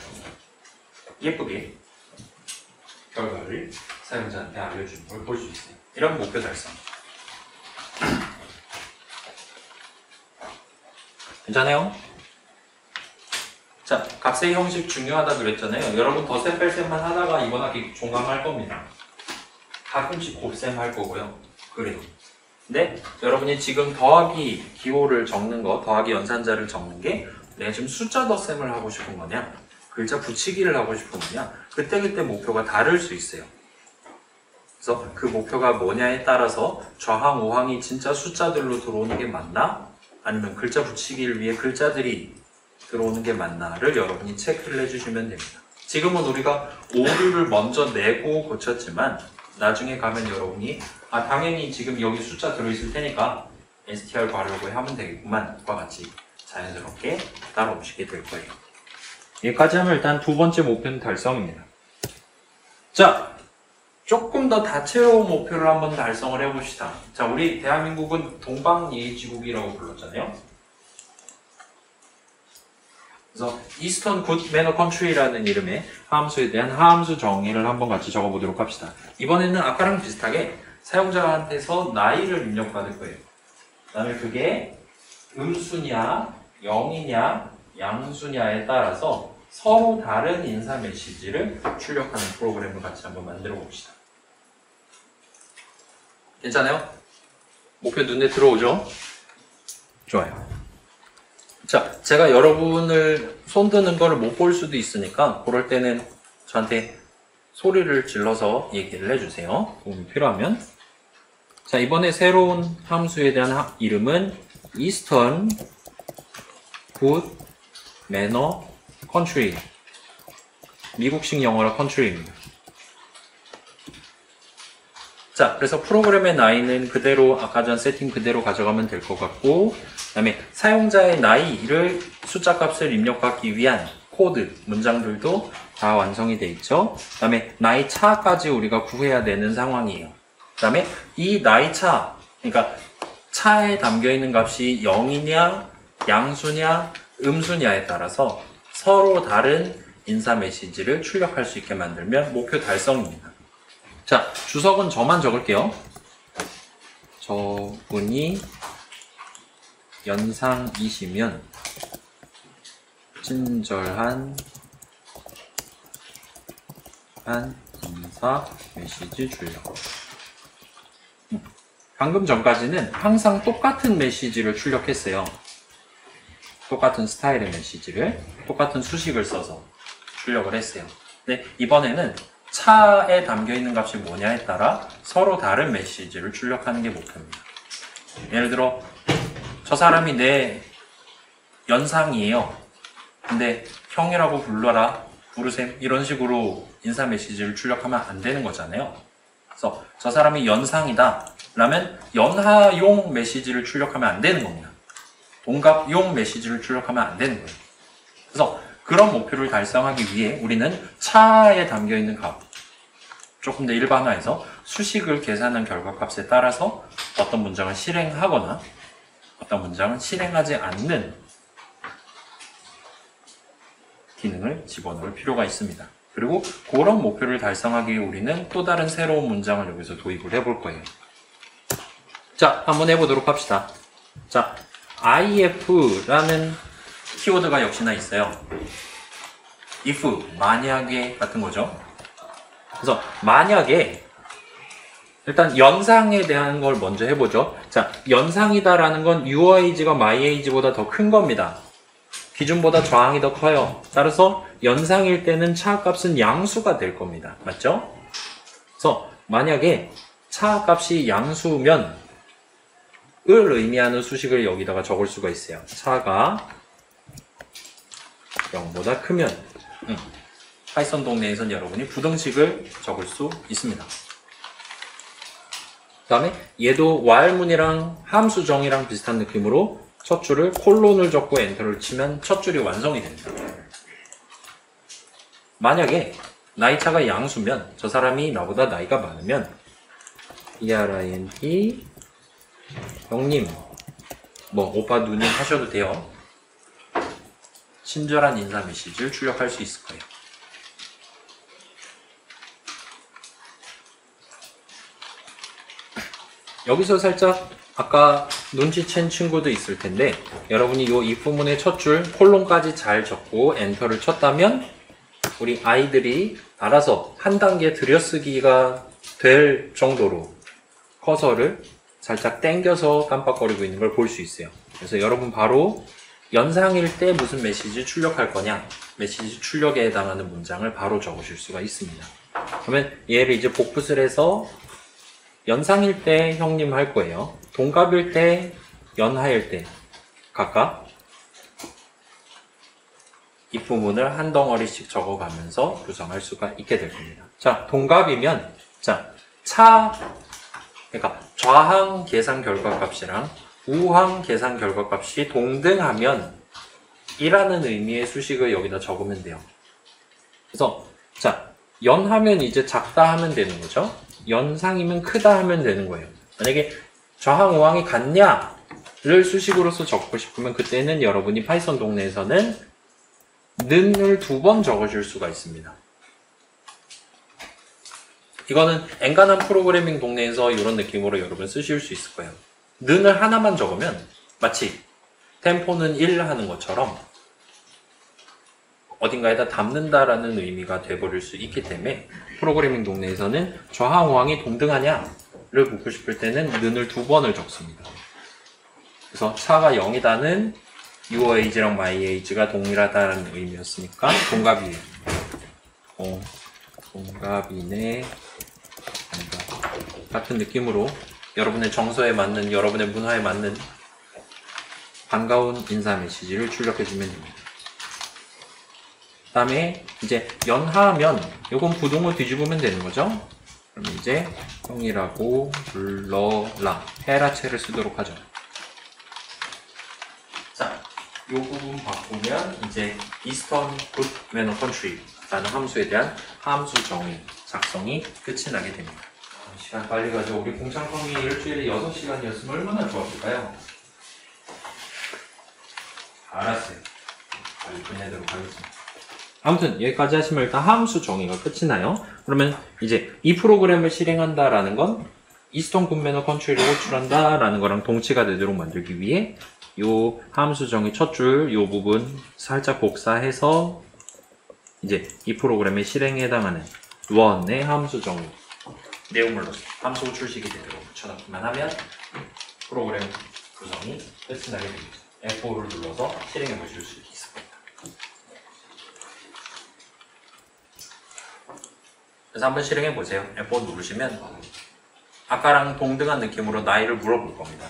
예쁘게 결과를 사용자한테 알려주는 걸 볼 수 있어요. 이런 목표 달성. 괜찮아요? 자, 값의 형식 중요하다 그랬잖아요. 여러분 덧셈 뺄셈만 하다가 이번 학기 종강할 겁니다. 가끔씩 곱셈 할 거고요. 그래요. 근데 여러분이 지금 더하기 기호를 적는 거, 더하기 연산자를 적는 게 내가 지금 숫자 덧셈을 하고 싶은 거냐, 글자 붙이기를 하고 싶은 거냐, 그때그때 목표가 다를 수 있어요. 그래서 그 목표가 뭐냐에 따라서 좌항, 우항이 진짜 숫자들로 들어오는 게 맞나? 아니면 글자 붙이기를 위해 글자들이 들어오는 게 맞나를 여러분이 체크를 해주시면 됩니다. 지금은 우리가 오류를 먼저 내고 고쳤지만 나중에 가면 여러분이 당연히 지금 여기 숫자 들어있을 테니까 str 괄호를 하면 되겠구만 과 같이 자연스럽게 따라오시게 될 거예요. 여기까지 하면 일단 두 번째 목표는 달성입니다. 자, 조금 더 다채로운 목표를 한번 달성을 해봅시다. 자, 우리 대한민국은 동방예의지국이라고 불렀잖아요. 그래서 Eastern Good Manner Country라는 이름의 함수에 대한 함수 정의를 한번 같이 적어보도록 합시다. 이번에는 아까랑 비슷하게 사용자한테서 나이를 입력받을 거예요. 그 다음에 그게 음수냐, 영이냐, 양수냐에 따라서 서로 다른 인사 메시지를 출력하는 프로그램을 같이 한번 만들어 봅시다. 괜찮아요? 목표 눈에 들어오죠? 좋아요. 자, 제가 여러분을 손드는 거를 못 볼 수도 있으니까 그럴 때는 저한테 소리를 질러서 얘기를 해주세요. 도움이 필요하면. 자, 이번에 새로운 함수에 대한 이름은 Eastern Good Manner Country. 미국식 영어로 country입니다. 자, 그래서 프로그램의 나이는 그대로 아까 전 세팅 그대로 가져가면 될 것 같고, 그 다음에 사용자의 나이를 숫자 값을 입력하기 위한 코드, 문장들도 다 완성이 돼 있죠. 그 다음에 나이 차까지 우리가 구해야 되는 상황이에요. 그 다음에 이 나이 차, 그러니까 차에 담겨 있는 값이 0이냐, 양수냐, 음수냐에 따라서 서로 다른 인사 메시지를 출력할 수 있게 만들면 목표 달성입니다. 자, 주석은 저만 적을게요. 저분이 연상이시면 친절한 인사 메시지 출력. 방금 전까지는 항상 똑같은 메시지를 출력했어요. 똑같은 스타일의 메시지를 똑같은 수식을 써서 출력을 했어요. 근데 이번에는 차에 담겨있는 값이 뭐냐에 따라 서로 다른 메시지를 출력하는 게 목표입니다. 예를 들어 저 사람이 내 연상이에요. 근데 형이라고 불러라, 부르셈, 이런 식으로 인사 메시지를 출력하면 안 되는 거잖아요. 그래서 저 사람이 연상이다 라면 연하용 메시지를 출력하면 안 되는 겁니다. 동갑용 메시지를 출력하면 안 되는 거예요. 그래서 그런 목표를 달성하기 위해 우리는 차에 담겨있는 값, 조금 더 일반화해서 수식을 계산한 결과값에 따라서 어떤 문장을 실행하거나 어떤 문장은 실행하지 않는 기능을 집어넣을 필요가 있습니다. 그리고 그런 목표를 달성하기 위해 우리는 또 다른 새로운 문장을 여기서 도입을 해볼 거예요. 자, 한번 해보도록 합시다. 자, if라는 키워드가 역시나 있어요. if, 만약에 같은 거죠. 그래서 만약에 일단 연상에 대한 걸 먼저 해보죠. 자, 연상이다라는 건 your age가 my age보다 더 큰 겁니다. 기준보다 저항이 더 커요. 따라서 연상일 때는 차 값은 양수가 될 겁니다. 맞죠? 그래서 만약에 차 값이 양수면 을 의미하는 수식을 여기다가 적을 수가 있어요. 차가 0보다 크면 파이썬 동네에선 여러분이 부등식을 적을 수 있습니다. 그 다음에 얘도 while문이랑 함수 정의랑 비슷한 느낌으로 첫 줄을 콜론을 적고 엔터를 치면 첫 줄이 완성이 됩니다. 만약에 나이 차가 양수면 저 사람이 나보다 나이가 많으면 ERINT 형님, 뭐 오빠 누님 하셔도 돼요. 친절한 인사 메시지를 출력할 수 있을 거예요. 여기서 살짝 아까 눈치챈 친구도 있을 텐데 여러분이 이 if문의 첫 줄 콜론까지 잘 적고 엔터를 쳤다면 우리 아이들이 알아서 한 단계 들여쓰기가 될 정도로 커서를 살짝 당겨서 깜빡거리고 있는 걸 볼 수 있어요. 그래서 여러분 바로 연상일 때 무슨 메시지 출력할 거냐, 메시지 출력에 해당하는 문장을 바로 적으실 수가 있습니다. 그러면 얘를 이제 복붙을 해서 연상일 때 형님 할 거예요. 동갑일 때, 연하일 때 각각 이 부분을 한 덩어리씩 적어가면서 구성할 수가 있게 될 겁니다. 자, 동갑이면 그러니까 좌항 계산 결과값이랑 우항 계산 결과값이 동등하면 이라는 의미의 수식을 여기다 적으면 돼요. 그래서 자, 연하면 이제 작다 하면 되는 거죠. 연상이면 크다 하면 되는 거예요. 만약에 좌항 우항이 같냐를 수식으로서 적고 싶으면 그때는 여러분이 파이썬 동네에서는 는을 2번 적어줄 수가 있습니다. 이거는 엔간한 프로그래밍 동네에서 이런 느낌으로 여러분 쓰실 수 있을 거예요. 는을 하나만 적으면 마치 템포는 1 하는 것처럼 어딘가에다 담는다라는 의미가 돼버릴 수 있기 때문에 프로그래밍 동네에서는 좌항 우항이 동등하냐를 묻고 싶을 때는 는을 2번을 적습니다. 그래서 차가 0이다는 your age랑 my age가 동일하다는 의미였으니까 동갑이에요. 동갑이네 같은 느낌으로 여러분의 정서에 맞는, 여러분의 문화에 맞는 반가운 인사 메시지를 출력해주면 됩니다. 그 다음에 이제 연하면 요건 부동을 뒤집으면 되는 거죠. 그럼 이제 형이라고 불러라, 헤라체를 쓰도록 하죠. 자, 이 부분 바꾸면 이제 Eastern Good Manor Country 라는 함수에 대한 함수 정의 작성이 끝이 나게 됩니다. 시간 빨리 가죠. 우리 공창컴이 일주일에 6시간이었으면 얼마나 좋았을까요? 알았어요. 빨리 보내도록 하겠습니다. 아무튼 여기까지 하시면 일단 함수 정의가 끝이 나요. 그러면 이제 이 프로그램을 실행한다라는 건 Eastern Good Manor Country를 호출한다라는 거랑 동치가 되도록 만들기 위해 요 함수 정의 첫 줄 요 부분 살짝 복사해서 이제 이 프로그램의 실행에 해당하는 원의 함수 정의 내용물 넣어서 함수 호출식이 되도록 붙여넣기만 하면 프로그램 구성이 끝이 나게 됩니다. F5를 눌러서 실행해 보실 수 있을 겁니다. 그래서 한번 실행해 보세요. F5 누르시면 아까랑 동등한 느낌으로 나이를 물어볼 겁니다.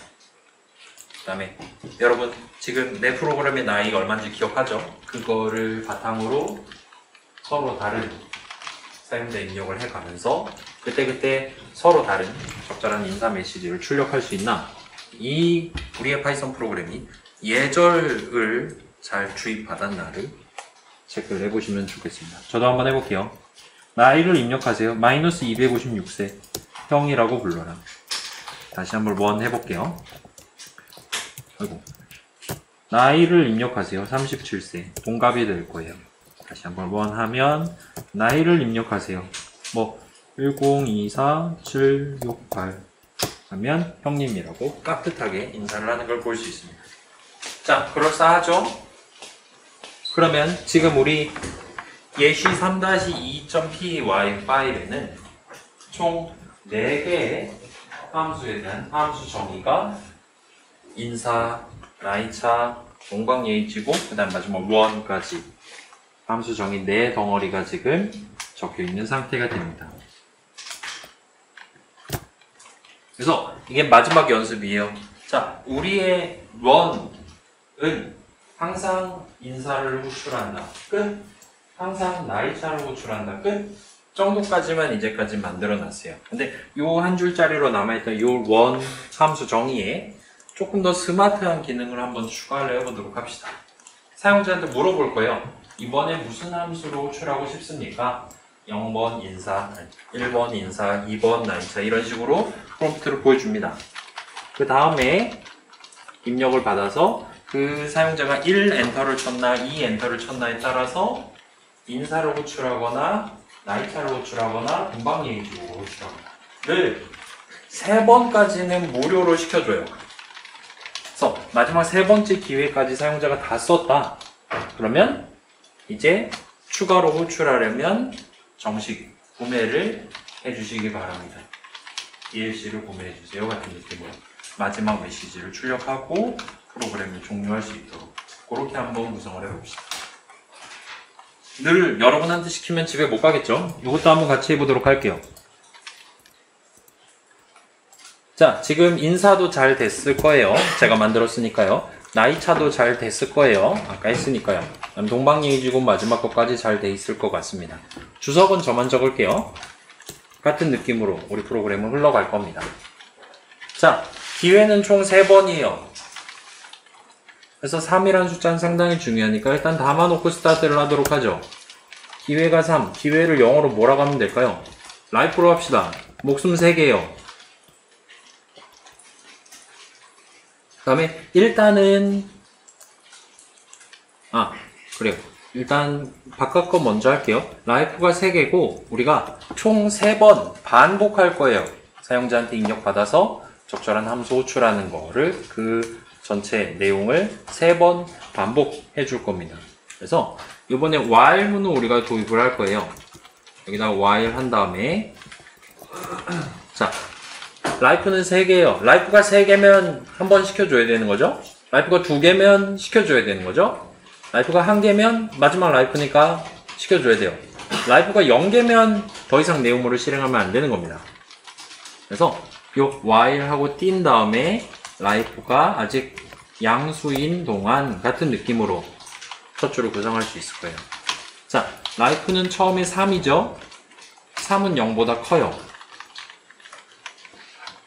그 다음에 여러분 지금 내 프로그램의 나이가 얼마인지 기억하죠? 그거를 바탕으로 서로 다른 사용자 입력을 해가면서 그때그때 서로 다른 적절한 인사 메시지를 출력할 수 있나, 이 우리의 파이썬 프로그램이 예절을 잘 주입받았나를 체크를 해보시면 좋겠습니다. 저도 한번 해볼게요. 나이를 입력하세요. 마이너스 256세 형이라고 불러라. 다시 한번 원 해볼게요. 아이고. 나이를 입력하세요. 37세 동갑이 될 거예요. 다시 한번 원 하면 나이를 입력하세요. 뭐 1024768 하면 형님이라고 깍듯하게 인사를 하는 걸 볼 수 있습니다. 자, 그럴싸하죠? 그러면 지금 우리 예시 3-2.py 파일에는 총 4개의 함수에 대한 함수 정의가 인사, 나이차, 동광예의지고 그 다음 마지막 원까지 함수 정의 4덩어리가 지금 적혀 있는 상태가 됩니다. 그래서 이게 마지막 연습이에요. 자, 우리의 런은 항상 인사를 호출한다. 끝. 항상 나이차를 호출한다. 끝. 정도까지만 이제까지 만들어 놨어요. 근데 요 한 줄짜리로 남아있던 요 원 함수 정의에 조금 더 스마트한 기능을 한번 추가를 해보도록 합시다. 사용자한테 물어볼 거예요. 이번에 무슨 함수로 호출하고 싶습니까? 0번 인사, 1번 인사, 2번 나이차 이런 식으로 프롬프트를 보여줍니다. 그 다음에 입력을 받아서 그 사용자가 1 엔터를 쳤나 2 엔터를 쳤나에 따라서 인사를 호출하거나 나이차를 호출하거나 동방예의지로 호출하거나를 3번까지는 무료로 시켜줘요. 그래서 마지막 3번째 기회까지 사용자가 다 썼다. 그러면 이제 추가로 호출하려면 정식 구매를 해주시기 바랍니다. DLC를 구매해주세요 같은 느낌으로 마지막 메시지를 출력하고 프로그램을 종료할 수 있도록 그렇게 한번 구성을 해봅시다. 늘 여러분한테 시키면 집에 못 가겠죠? 이것도 한번 같이 해보도록 할게요. 자, 지금 인사도 잘 됐을 거예요. 제가 만들었으니까요. 나이차도 잘 됐을 거예요. 아까 했으니까요. 동방예의지고 마지막 것까지 잘 돼 있을 것 같습니다. 주석은 저만 적을게요. 같은 느낌으로 우리 프로그램은 흘러갈 겁니다. 자, 기회는 총 3번이에요. 그래서 3이라는 숫자는 상당히 중요하니까 일단 담아놓고 스타트를 하도록 하죠. 기회가 3, 기회를 영어로 뭐라고 하면 될까요? 라이프로 합시다. 목숨 3개예요. 그 다음에 일단은 그래요. 일단 바깥 거 먼저 할게요. 라이프가 3개고 우리가 총 3번 반복할 거예요. 사용자한테 입력받아서 적절한 함수 호출하는 거를 그 전체 내용을 3번 반복해 줄 겁니다. 그래서 이번에 while문은 우리가 도입을 할 거예요. 여기다가 while 한 다음에 자, 라이프는 3개예요. 라이프가 3개면 한 번 시켜줘야 되는 거죠. 라이프가 2개면 시켜줘야 되는 거죠. 라이프가 1개면 마지막 라이프니까 시켜줘야 돼요. 라이프가 0개면 더 이상 내용물을 실행하면 안 되는 겁니다. 그래서 요 while하고 띈 다음에 라이프가 아직 양수인 동안 같은 느낌으로 첫 줄을 구성할 수 있을 거예요. 자, 라이프는 처음에 3이죠. 3은 0보다 커요.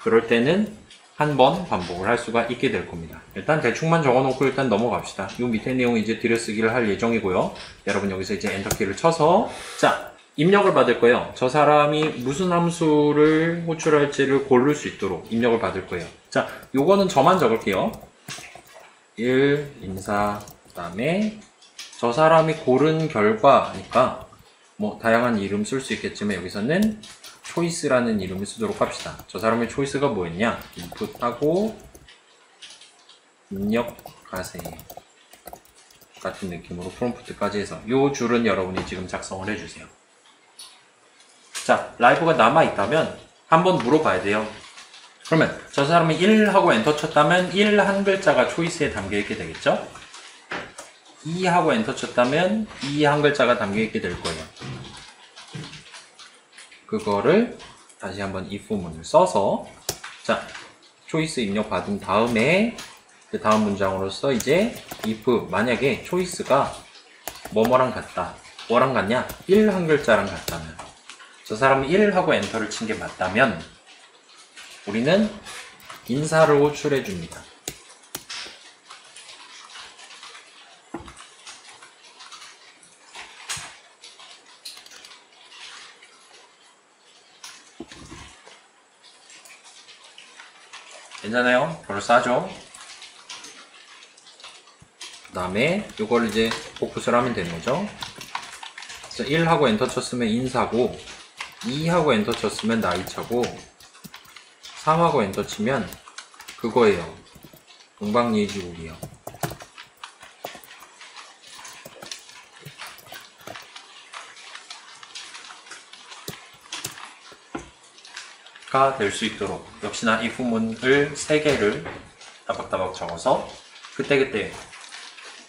그럴 때는 한 번 반복을 할 수가 있게 될 겁니다. 일단 대충만 적어놓고 일단 넘어갑시다. 이 밑에 내용 이제 들여쓰기를 할 예정이고요. 여러분 여기서 이제 엔터키를 쳐서 자, 입력을 받을 거예요. 저 사람이 무슨 함수를 호출할지를 고를 수 있도록 입력을 받을 거예요. 자, 요거는 저만 적을게요. 1, 인사, 그 다음에 저 사람이 고른 결과니까 뭐 다양한 이름 쓸 수 있겠지만 여기서는 초이스라는 이름을 쓰도록 합시다. 저 사람의 초이스가 뭐였냐? 인풋하고 입력하세요. 같은 느낌으로 프롬프트까지 해서 이 줄은 여러분이 지금 작성을 해주세요. 자, 라이브가 남아있다면 한번 물어봐야 돼요. 그러면 저 사람이 1 하고 엔터 쳤다면 1 한 글자가 초이스에 담겨있게 되겠죠? 2 하고 엔터 쳤다면 2 한 글자가 담겨있게 될 거예요. 그거를 다시 한번 if문을 써서 자, 초이스 입력 받은 다음에 그 다음 문장으로서 이제 if 만약에 초이스가 뭐뭐랑 같다. 뭐랑 같냐? 1 한 글자랑 같다면 저 사람이 1 하고 엔터를 친 게 맞다면 우리는 인사를 호출해 줍니다. 괜찮아요? 벌써 하죠? 그 다음에 이걸 이제 복붙을 하면 되는 거죠. 그래서 1하고 엔터 쳤으면 인사고 2하고 엔터 쳤으면 나이차고 3하고 엔터 치면 그거예요. 동방예의지국이요. 가 될 수 있도록 역시나 if문을 3개를 따박따박 적어서 그때그때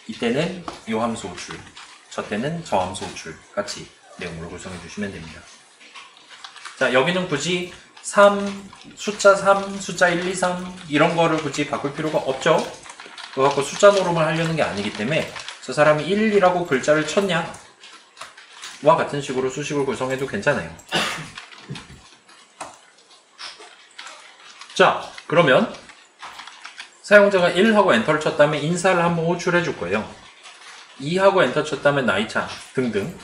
이때는 이 함수 호출, 저 때는 저 함수 호출 같이 내용으로 구성해 주시면 됩니다. 자, 여기는 굳이 3, 숫자 3, 숫자 1, 2, 3 이런 거를 굳이 바꿀 필요가 없죠. 그거 갖고 숫자 노름을 하려는 게 아니기 때문에 저 사람이 1이라고 글자를 쳤냐 와 같은 식으로 수식을 구성해도 괜찮아요. 자, 그러면 사용자가 1하고 엔터를 쳤다면 인사를 한번 호출해 줄 거예요. 2하고 엔터 쳤다면 나이차 등등.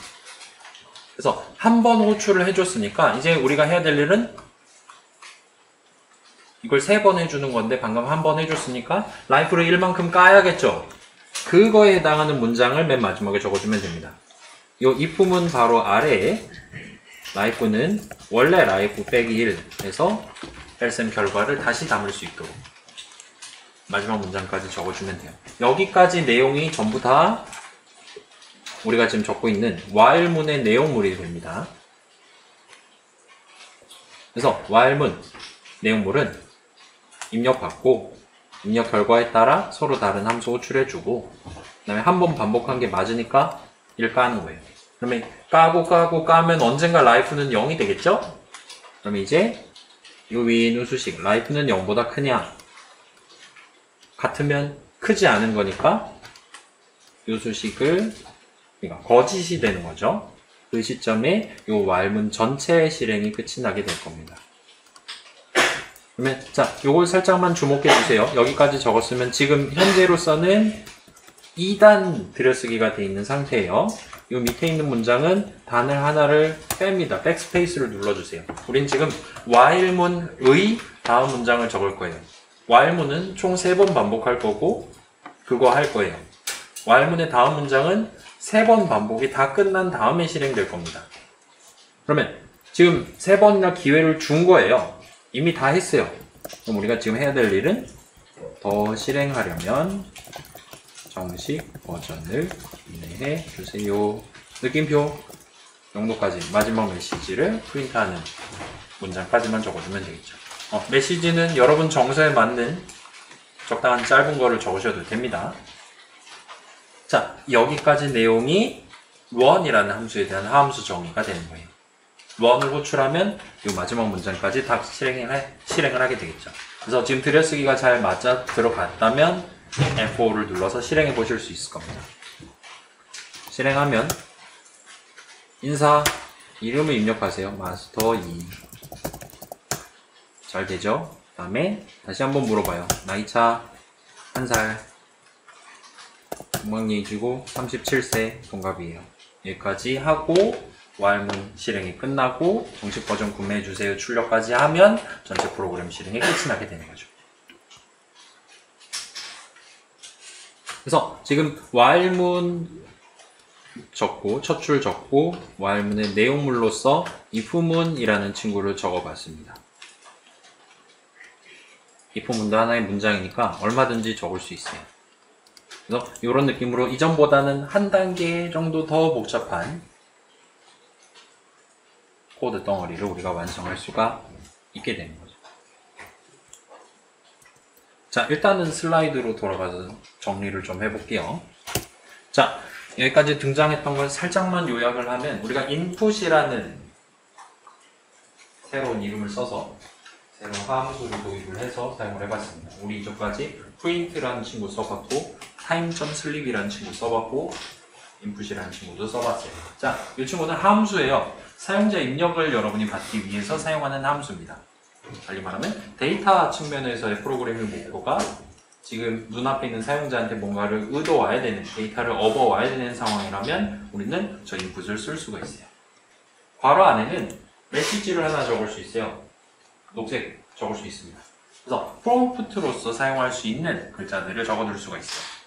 그래서 한 번 호출을 해줬으니까 이제 우리가 해야 될 일은 이걸 3번 해주는 건데 방금 한 번 해줬으니까 라이프를 1만큼 까야겠죠. 그거에 해당하는 문장을 맨 마지막에 적어주면 됩니다. 이 if문 바로 아래에 라이프는 원래 라이프 빼기 1 해서 LCM 결과를 다시 담을 수 있도록 마지막 문장까지 적어주면 돼요. 여기까지 내용이 전부 다 우리가 지금 적고 있는 while문의 내용물이 됩니다. 그래서 while문 내용물은 입력받고 입력 결과에 따라 서로 다른 함수 호출해주고, 그 다음에 한 번 반복한 게 맞으니까 1 까는 거예요. 그러면 까고 까면 언젠가 life는 0이 되겠죠? 그러면 이제 이 위에 있는 수식 life는 0보다 크냐? 같으면 크지 않은 거니까 이 수식을 그러니까 거짓이 되는 거죠. 그 시점에 이 while문 전체의 실행이 끝이 나게 될 겁니다. 그러면 자, 요걸 살짝만 주목해 주세요. 여기까지 적었으면 지금 현재로서는 2단 들여쓰기가 되어 있는 상태예요. 이 밑에 있는 문장은 단을 하나를 뺍니다. 백스페이스를 눌러주세요. 우린 지금 while문의 다음 문장을 적을 거예요. while문은 총 3번 반복할 거고 그거 할 거예요. while문의 다음 문장은 3번 반복이 다 끝난 다음에 실행될 겁니다. 그러면 지금 3번이나 기회를 준 거예요. 이미 다 했어요. 그럼 우리가 지금 해야 될 일은 더 실행하려면 정식 버전을 인내해 주세요. 느낌표 정도까지 마지막 메시지를 프린트하는 문장까지만 적어주면 되겠죠. 메시지는 여러분 정서에 맞는 적당한 짧은 거를 적으셔도 됩니다. 자, 여기까지 내용이 run이라는 함수에 대한 함수 정의가 되는 거예요. run을 호출하면 이 마지막 문장까지 다 실행을 하게 되겠죠. 그래서 지금 들여쓰기가 잘 맞아 들어갔다면 F5를 눌러서 실행해 보실 수 있을 겁니다. 실행하면 인사 이름을 입력하세요. 마스터 2 잘 되죠? 그 다음에 다시 한번 물어봐요. 나이차 1살 동방예의지고 37세 동갑이에요. 여기까지 하고 while문 실행이 끝나고 정식 버전 구매해주세요 출력까지 하면 전체 프로그램 실행이 끝이 나게 되는 거죠. 그래서 지금 while문 적고 첫 줄 적고 while문의 내용물로서 if문이라는 친구를 적어봤습니다. if문도 하나의 문장이니까 얼마든지 적을 수 있어요. 그래서 이런 느낌으로 이전보다는 한 단계 정도 더 복잡한 코드 덩어리를 우리가 완성할 수가 있게 되는 거죠. 자, 일단은 슬라이드로 돌아가서 정리를 좀 해볼게요. 자, 여기까지 등장했던 걸 살짝만 요약을 하면 우리가 input이라는 새로운 이름을 써서 새로운 함수를 도입을 해서 사용을 해봤습니다. 우리 이전까지 print라는 친구 써봤고 time.sleep이라는 친구 써봤고 input이라는 친구도 써봤어요. 자, 이 친구는 함수예요. 사용자 입력을 여러분이 받기 위해서 사용하는 함수입니다. 달리 말하면 데이터 측면에서의 프로그래밍 목표가 지금 눈앞에 있는 사용자한테 뭔가를 얻어와야 되는, 데이터를 업어와야 되는 상황이라면 우리는 저 인풋을 쓸 수가 있어요. 괄호 안에는 메시지를 하나 적을 수 있어요. 녹색 적을 수 있습니다. 그래서 프롬프트로서 사용할 수 있는 글자들을 적어둘 수가 있어요.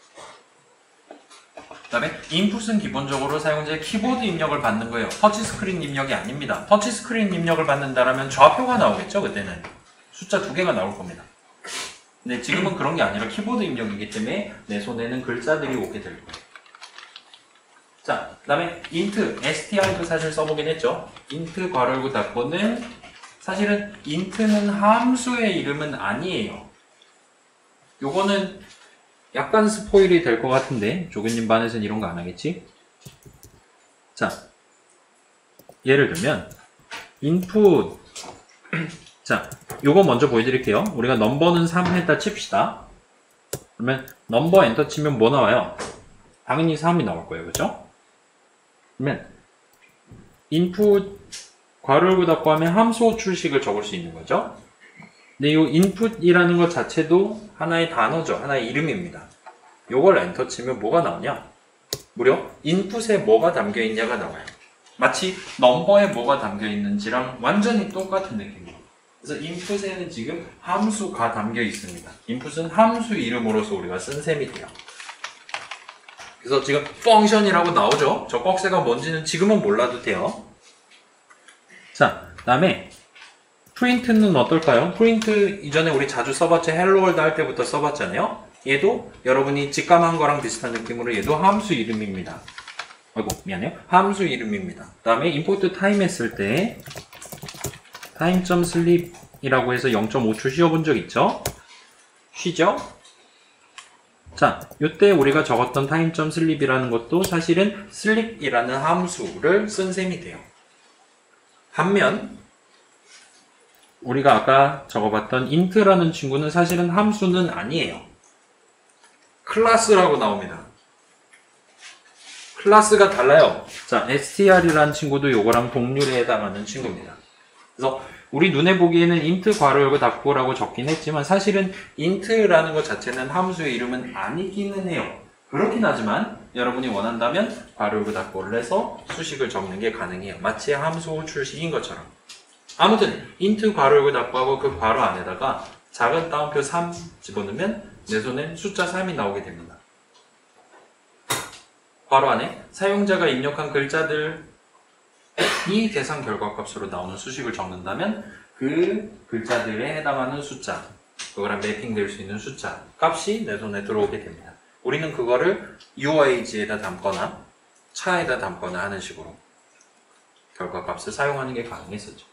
그 다음에 인풋은 기본적으로 사용자의 키보드 입력을 받는 거예요. 터치스크린 입력이 아닙니다. 터치스크린 입력을 받는다라면 좌표가 나오겠죠. 그때는 숫자 2개가 나올 겁니다. 근데 지금은 그런 게 아니라 키보드 입력이기 때문에 내 손에는 글자들이 오게 될 거예요. 자, 그 다음에 int, str도 사실 써보긴 했죠. int 괄호 열고 닫고는 사실은 int는 함수의 이름은 아니에요. 요거는 약간 스포일이 될 것 같은데 조교님 반에서는 이런 거 안 하겠지? 자, 예를 들면 input 자, 요거 먼저 보여드릴게요. 우리가 넘버는 3 했다 칩시다. 그러면 넘버 엔터 치면 뭐 나와요? 당연히 3이 나올 거예요. 그죠? 그러면 input 괄호 열고 닫고 하면 함수 호출식을 적을 수 있는 거죠. 근데 이 input이라는 것 자체도 하나의 단어죠. 하나의 이름입니다. 요걸 엔터 치면 뭐가 나오냐? 무려 input에 뭐가 담겨 있냐가 나와요. 마치 넘버에 뭐가 담겨 있는지랑 완전히 똑같은 느낌이에요. 그래서 input에는 지금 함수가 담겨 있습니다. input은 함수 이름으로서 우리가 쓴 셈이 돼요. 그래서 지금 function이라고 나오죠? 저 꺽쇠가 뭔지는 지금은 몰라도 돼요. 자, 그 다음에 print는 어떨까요? print 이전에 우리 자주 써봤죠? hello world 할 때부터 써봤잖아요? 얘도 여러분이 직감한 거랑 비슷한 느낌으로 얘도 함수 이름입니다. 아이고, 미안해요. 함수 이름입니다. 그 다음에 import time 했을 때 time.sleep 이라고 해서 0.5초 쉬어본 적 있죠? 쉬죠? 자, 이때 우리가 적었던 time.sleep이라는 것도 사실은 sleep이라는 함수를 쓴 셈이 돼요. 반면 우리가 아까 적어봤던 int라는 친구는 사실은 함수는 아니에요. 클래스라고 나옵니다. 클래스가 달라요. 자, str이라는 친구도 요거랑 동률에 해당하는 친구입니다. 그래서 우리 눈에 보기에는 int 괄호 열고 닫고라고 적긴 했지만 사실은 int라는 것 자체는 함수의 이름은 아니기는 해요. 그렇긴 하지만 여러분이 원한다면 괄호 열고 닫고를 해서 수식을 적는 게 가능해요. 마치 함수 출식인 것처럼. 아무튼 int 괄호 열고 닫고하고 그 괄호 안에다가 작은 따옴표 3 집어넣으면 내 손엔 숫자 3이 나오게 됩니다. 괄호 안에 사용자가 입력한 글자들이 계산 결과값으로 나오는 수식을 적는다면 그 글자들에 해당하는 숫자, 그거랑 매핑될 수 있는 숫자 값이 내 손에 들어오게 됩니다. 우리는 그거를 UIG에다 담거나 차에다 담거나 하는 식으로 결과값을 사용하는 게 가능했었죠.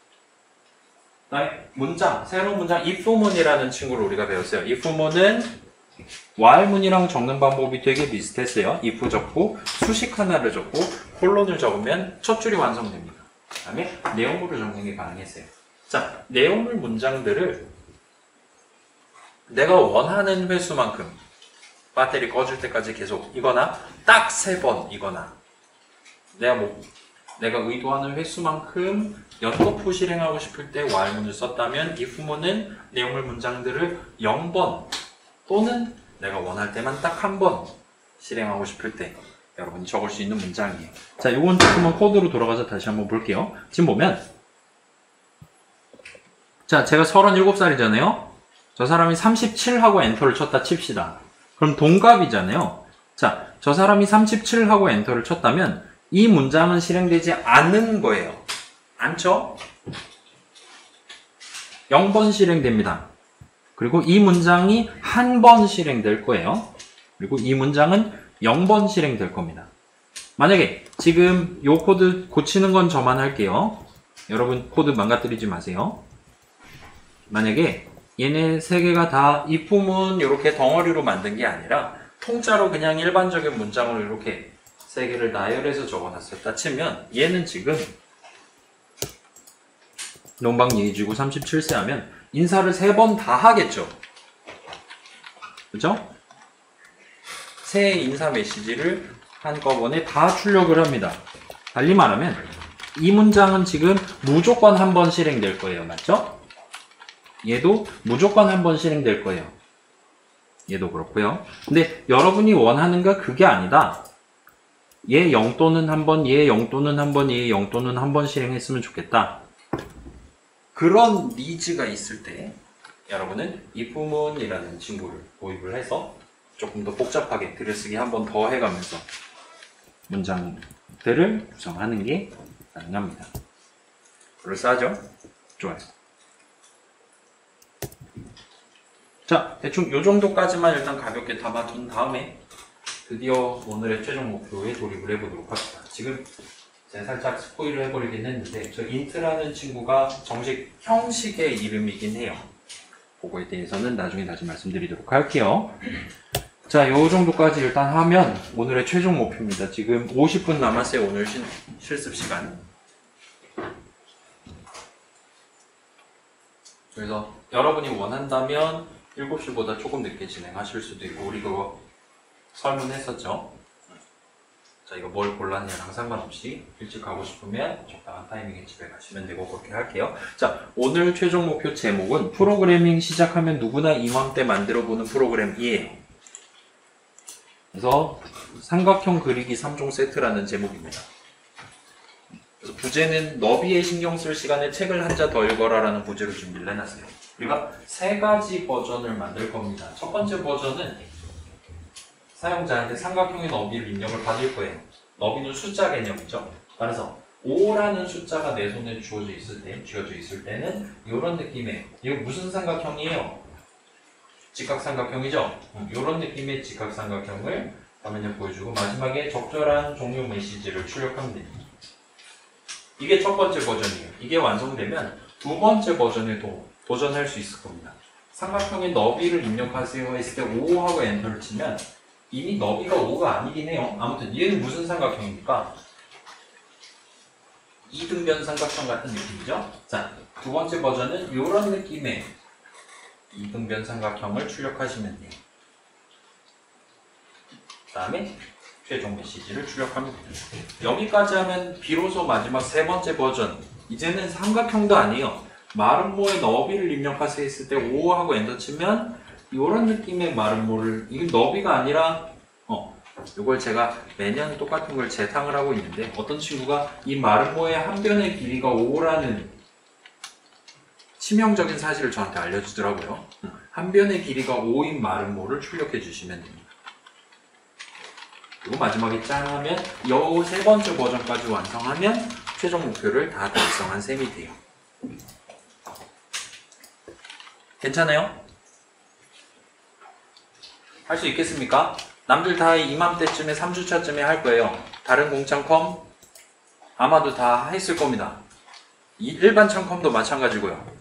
그다음에 문장, 새로운 문장 if문이라는 친구를 우리가 배웠어요. if문은 while문이랑 적는 방법이 되게 비슷했어요. if 적고 수식 하나를 적고 콜론을 적으면 첫 줄이 완성됩니다. 그 다음에 내용물을 적는 게 가능했어요. 자, 내용물 문장들을 내가 원하는 횟수만큼 배터리 꺼질 때까지 계속 이거나 딱 3번 이거나 내가 의도하는 횟수만큼 연거푸 실행하고 싶을 때 while문을 썼다면 if문은 내용물 문장들을 0번 또는 내가 원할 때만 딱 한 번 실행하고 싶을 때 여러분이 적을 수 있는 문장이에요. 자, 요건 조금만 코드로 돌아가서 다시 한번 볼게요. 지금 보면 자, 제가 37살이잖아요. 저 사람이 37하고 엔터를 쳤다 칩시다. 그럼 동갑이잖아요. 자, 저 사람이 37하고 엔터를 쳤다면 이 문장은 실행되지 않는 거예요. 않죠? 0번 실행됩니다. 그리고 이 문장이 한 번 실행될 거예요. 그리고 이 문장은 0번 실행될 겁니다. 만약에 지금 요 코드 고치는 건 저만 할게요. 여러분 코드 망가뜨리지 마세요. 만약에 얘네 세 개가 다 if문 이렇게 덩어리로 만든 게 아니라 통짜로 그냥 일반적인 문장으로 이렇게 세 개를 나열해서 적어놨었다 치면 얘는 지금 농방 예지고 37세 하면 인사를 3번 다 하겠죠. 그죠? 새 인사 메시지를 한꺼번에 다 출력을 합니다. 달리 말하면 이 문장은 지금 무조건 한 번 실행될 거예요. 맞죠? 얘도 무조건 한 번 실행될 거예요. 얘도 그렇고요. 근데 여러분이 원하는 거 그게 아니다. 얘 0 또는 한 번, 얘 0 또는 한 번, 얘 0 또는 한 번 실행했으면 좋겠다. 그런 니즈가 있을 때 여러분은 if문이라는 친구를 도입을 해서 조금 더 복잡하게 들여쓰기 한 번 더 해가면서 문장들을 구성하는 게 가능합니다. 그럴싸하죠? 좋아요. 자, 대충 요 정도까지만 일단 가볍게 담아둔 다음에 드디어 오늘의 최종 목표에 돌입을 해보도록 합시다. 지금 제가 살짝 스포일을 해버리긴 했는데 저 int라는 친구가 정식 형식의 이름이긴 해요. 그거에 대해서는 나중에 다시 말씀드리도록 할게요. 자, 요 정도까지 일단 하면 오늘의 최종 목표입니다. 지금 50분 남았어요. 오늘 실습 시간. 그래서 여러분이 원한다면 7시보다 조금 늦게 진행하실 수도 있고 우리 그거 설문했었죠. 자, 이거 뭘 골랐냐랑 상관없이 일찍 가고 싶으면 적당한 타이밍에 집에 가시면 되고 그렇게 할게요. 자, 오늘 최종 목표 제목은 프로그래밍 시작하면 누구나 이맘때 만들어보는 프로그램이에요. 그래서 삼각형 그리기 3종 세트라는 제목입니다. 그래서 부제는 너비에 신경 쓸 시간에 책을 한 자 더 읽어라 라는 부제로 준비를 해놨어요. 우리가 3가지 버전을 만들 겁니다. 첫 번째 버전은 사용자한테 삼각형의 너비를 입력을 받을 거예요. 너비는 숫자 개념이죠. 그래서 5라는 숫자가 내 손에 쥐어져 있을 때는 이런 느낌의, 이거 무슨 삼각형이에요? 직각삼각형이죠? 이런 느낌의 직각삼각형을 화면에 보여주고 마지막에 적절한 종료 메시지를 출력하면 됩니다. 이게 첫 번째 버전이에요. 이게 완성되면 두 번째 버전에도 도전할 수 있을 겁니다. 삼각형의 너비를 입력하세요 했을 때 5하고 엔터를 치면 이미 너비가 5가 아니긴 해요. 아무튼 얘는 무슨 삼각형입니까? 이등변 삼각형 같은 느낌이죠? 자, 두 번째 버전은 이런 느낌의 이등변 삼각형을 출력하시면 돼요. 그 다음에 최종 메시지를 출력하면 됩니다. 여기까지 하면 비로소 마지막 세 번째 버전. 이제는 삼각형도 아니에요. 마름모의 너비를 입력하세요 했을 때 5하고 엔터 치면 이런 느낌의 마름모를, 이건 너비가 아니라 이걸 제가 매년 똑같은 걸 재탕을 하고 있는데 어떤 친구가 이 마름모의 한 변의 길이가 5라는 치명적인 사실을 저한테 알려주더라고요. 한 변의 길이가 5인 마름모를 출력해 주시면 됩니다. 그리고 마지막에 짠 하면 이 세 번째 버전까지 완성하면 최종 목표를 다 달성한 셈이 돼요. 괜찮아요? 할 수 있겠습니까? 남들 다 이맘때쯤에 3주차쯤에 할 거예요. 다른 공창컴 아마도 다 했을 겁니다. 일반 창컴도 마찬가지고요.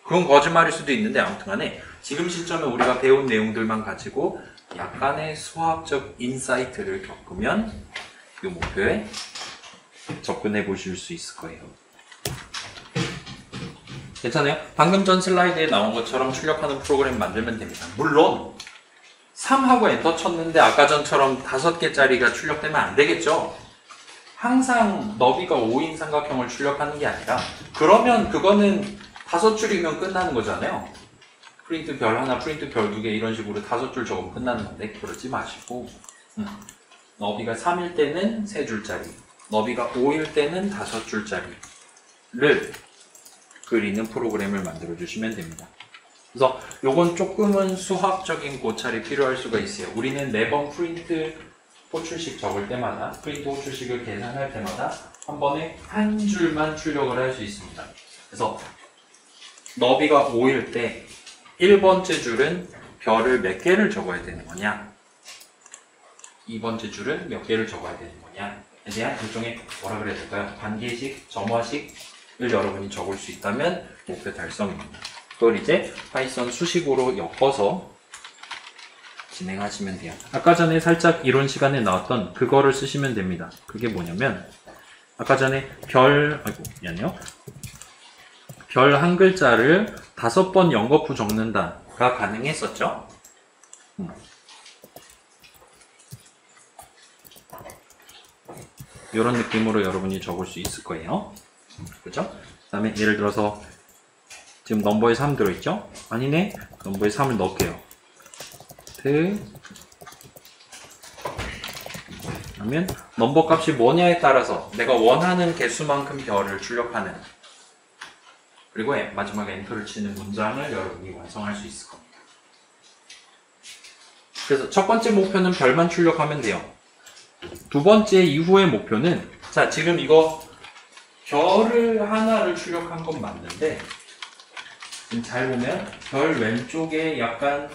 그건 거짓말일 수도 있는데 아무튼 간에 지금 시점에 우리가 배운 내용들만 가지고 약간의 수학적 인사이트를 겪으면 이 목표에 접근해 보실 수 있을 거예요. 괜찮아요? 방금 전 슬라이드에 나온 것처럼 출력하는 프로그램 만들면 됩니다. 물론 3하고 엔터 쳤는데 아까 전처럼 5개짜리가 출력되면 안 되겠죠? 항상 너비가 5인 삼각형을 출력하는 게 아니라 그러면 그거는 5줄이면 끝나는 거잖아요. 프린트 별 하나, 프린트 별 2개 이런 식으로 5줄 적으면 끝나는 건데 그러지 마시고 너비가 3일 때는 3줄짜리, 너비가 5일 때는 5줄짜리를 그리는 프로그램을 만들어 주시면 됩니다. 그래서 요건 조금은 수학적인 고찰이 필요할 수가 있어요. 우리는 매번 프린트 호출식 적을 때마다, 프린트 호출식을 계산할 때마다 한 번에 한 줄만 출력을 할 수 있습니다. 그래서 너비가 5일 때 1번째 줄은 별을 몇 개를 적어야 되는 거냐, 2번째 줄은 몇 개를 적어야 되는 거냐에 대한 일종의 뭐라 그래야 될까요? 관계식, 점화식을 여러분이 적을 수 있다면 목표 달성입니다. 그걸 이제 파이썬 수식으로 엮어서 진행하시면 돼요. 아까 전에 살짝 이론 시간에 나왔던 그거를 쓰시면 됩니다. 그게 뭐냐면 아까 전에 별 한 글자를 5번 연거푸 적는다가 가능했었죠. 이런 느낌으로 여러분이 적을 수 있을 거예요. 그죠? 그 다음에 예를 들어서 지금 넘버에 3 들어있죠? 아니네? 넘버에 3을 넣을게요. 그러면 넘버 값이 뭐냐에 따라서 내가 원하는 개수만큼 별을 출력하는, 그리고 마지막에 엔터를 치는 문장을 여러분이 완성할 수 있을 겁니다. 그래서 첫 번째 목표는 별만 출력하면 돼요. 두 번째 이후의 목표는, 자, 지금 이거 별을 하나를 출력한 건 맞는데 지금 잘 보면 별 왼쪽에 약간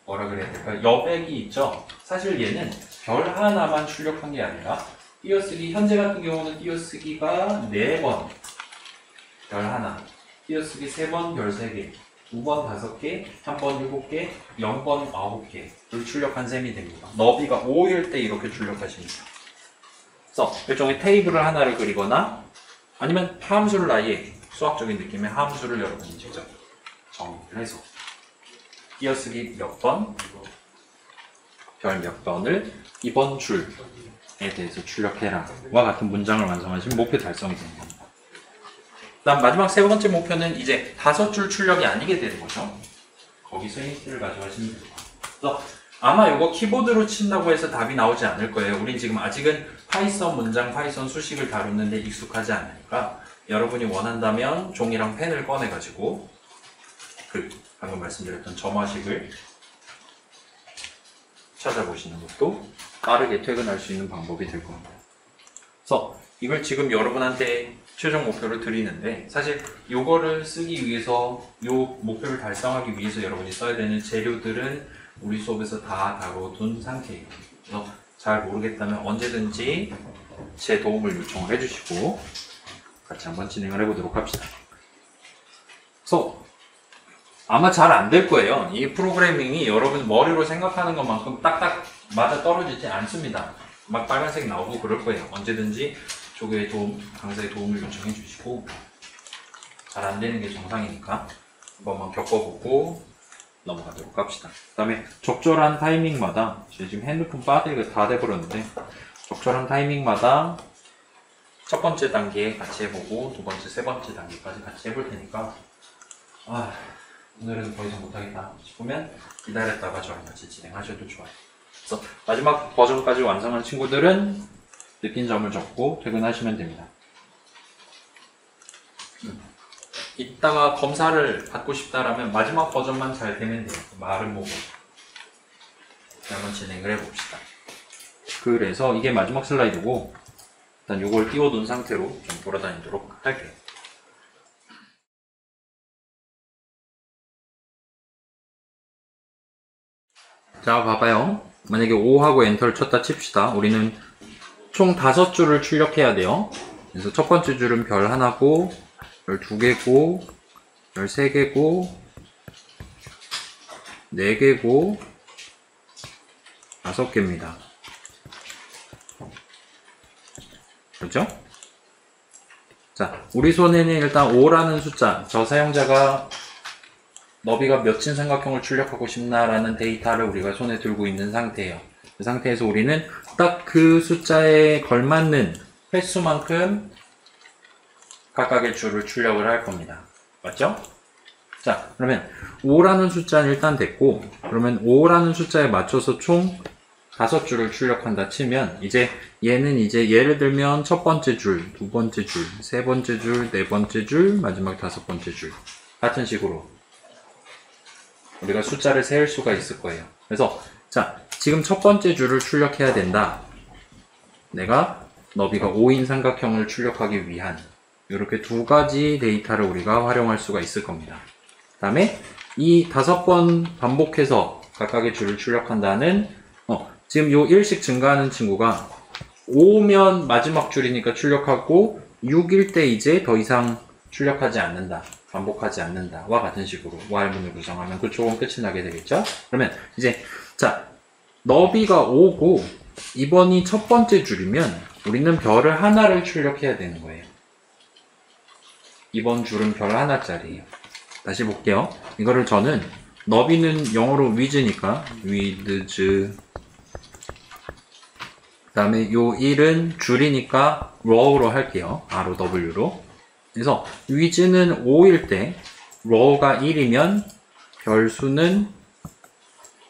뭐라 그래야 될까? 여백이 있죠? 사실 얘는 별 하나만 출력한 게 아니라 띄어쓰기, 현재 같은 경우는 띄어쓰기가 4번 별 하나, 띄어쓰기 3번 별 3개, 2번 5개, 3번 7개, 0번 9개를 출력한 셈이 됩니다. 너비가 5일 때 이렇게 출력하십니다. 그래서 일종의 테이블을 하나를 그리거나 아니면 함수를 아예 수학적인 느낌의 함수를 여러분이 직접 정의를 해서 띄어쓰기 몇 번, 별 몇 번을 이번 줄에 대해서 출력해라 와 같은 문장을 완성하시면 목표 달성이 됩니다. 다음 마지막 세 번째 목표는 이제 5줄 출력이 아니게 되는 거죠. 거기서 힌트를 가져가시면 됩니다. 그래서 아마 이거 키보드로 친다고 해서 답이 나오지 않을 거예요. 우린 지금 아직은 파이썬 문장, 파이썬 수식을 다루는데 익숙하지 않으니까 여러분이 원한다면 종이랑 펜을 꺼내가지고 방금 말씀드렸던 점화식을 찾아보시는 것도 빠르게 퇴근할 수 있는 방법이 될 겁니다. 그래서 이걸 지금 여러분한테 최종 목표를 드리는데 사실 이거를 쓰기 위해서 이 목표를 달성하기 위해서 여러분이 써야 되는 재료들은 우리 수업에서 다 다뤄둔 상태예요. 그래서 잘 모르겠다면 언제든지 제 도움을 요청을 해주시고 같이 한번 진행을 해보도록 합시다. 그래서 아마 잘 안 될 거예요. 이 프로그래밍이 여러분 머리로 생각하는 것만큼 딱딱 맞아 떨어지지 않습니다. 막 빨간색 나오고 그럴 거예요. 언제든지 조교의 강사의 도움을 요청해 주시고, 잘 안 되는 게 정상이니까 한번만 겪어보고 넘어가도록 합시다. 그 다음에 적절한 타이밍마다, 지금 핸드폰 배터리가 다 돼버렸는데, 적절한 타이밍마다 첫 번째 단계 같이 해보고 두 번째, 세 번째 단계까지 같이 해볼 테니까, 오늘은 더 이상 못하겠다 싶으면 기다렸다가 저랑 같이 진행하셔도 좋아요. 그래서 마지막 버전까지 완성한 친구들은 느낀 점을 적고 퇴근하시면 됩니다. 이따가 검사를 받고 싶다라면 마지막 버전만 잘 되면 돼요. 말은 뭐고. 한번 진행을 해봅시다. 그래서 이게 마지막 슬라이드고, 일단 이걸 띄워둔 상태로 좀 돌아다니도록 할게요. 자, 봐봐요. 만약에 5하고 엔터를 쳤다 칩시다. 우리는 총 5줄을 출력해야 돼요. 그래서 첫 번째 줄은 별 하나고, 별 2개고, 별 3개고, 4개고, 5개입니다. 그렇죠? 자, 우리 손에는 일단 5라는 숫자, 저 사용자가 너비가 몇인 삼각형을 출력하고 싶나라는 데이터를 우리가 손에 들고 있는 상태예요. 그 상태에서 우리는 딱 그 숫자에 걸맞는 횟수만큼 각각의 줄을 출력을 할 겁니다. 맞죠? 자, 그러면 5라는 숫자는 일단 됐고, 그러면 5라는 숫자에 맞춰서 총 5줄을 출력한다 치면, 이제 얘는 이제 예를 들면 첫 번째 줄, 두 번째 줄, 세 번째 줄, 네 번째 줄, 마지막 5번째 줄 같은 식으로 우리가 숫자를 세울 수가 있을 거예요. 그래서 자, 지금 첫 번째 줄을 출력해야 된다. 내가 너비가 5인 삼각형을 출력하기 위한 이렇게 두 가지 데이터를 우리가 활용할 수가 있을 겁니다. 그 다음에 이 5번 반복해서 각각의 줄을 출력한다는 지금 요 1씩 증가하는 친구가 5면 마지막 줄이니까 출력하고 6일 때 이제 더 이상 출력하지 않는다. 반복하지 않는다와 같은 식으로 while문을 구성하면 그쪽은 끝이 나게 되겠죠? 그러면 이제 자, 너비가 5고 이번이 첫 번째 줄이면 우리는 별을 하나를 출력해야 되는 거예요. 이번 줄은 별 하나짜리예요. 다시 볼게요. 이거를 저는 너비는 영어로 width니까 width, 그 다음에 요 1은 줄이니까 row로 할게요. ROW로. 그래서 width는 5일 때 row가 1이면 별수는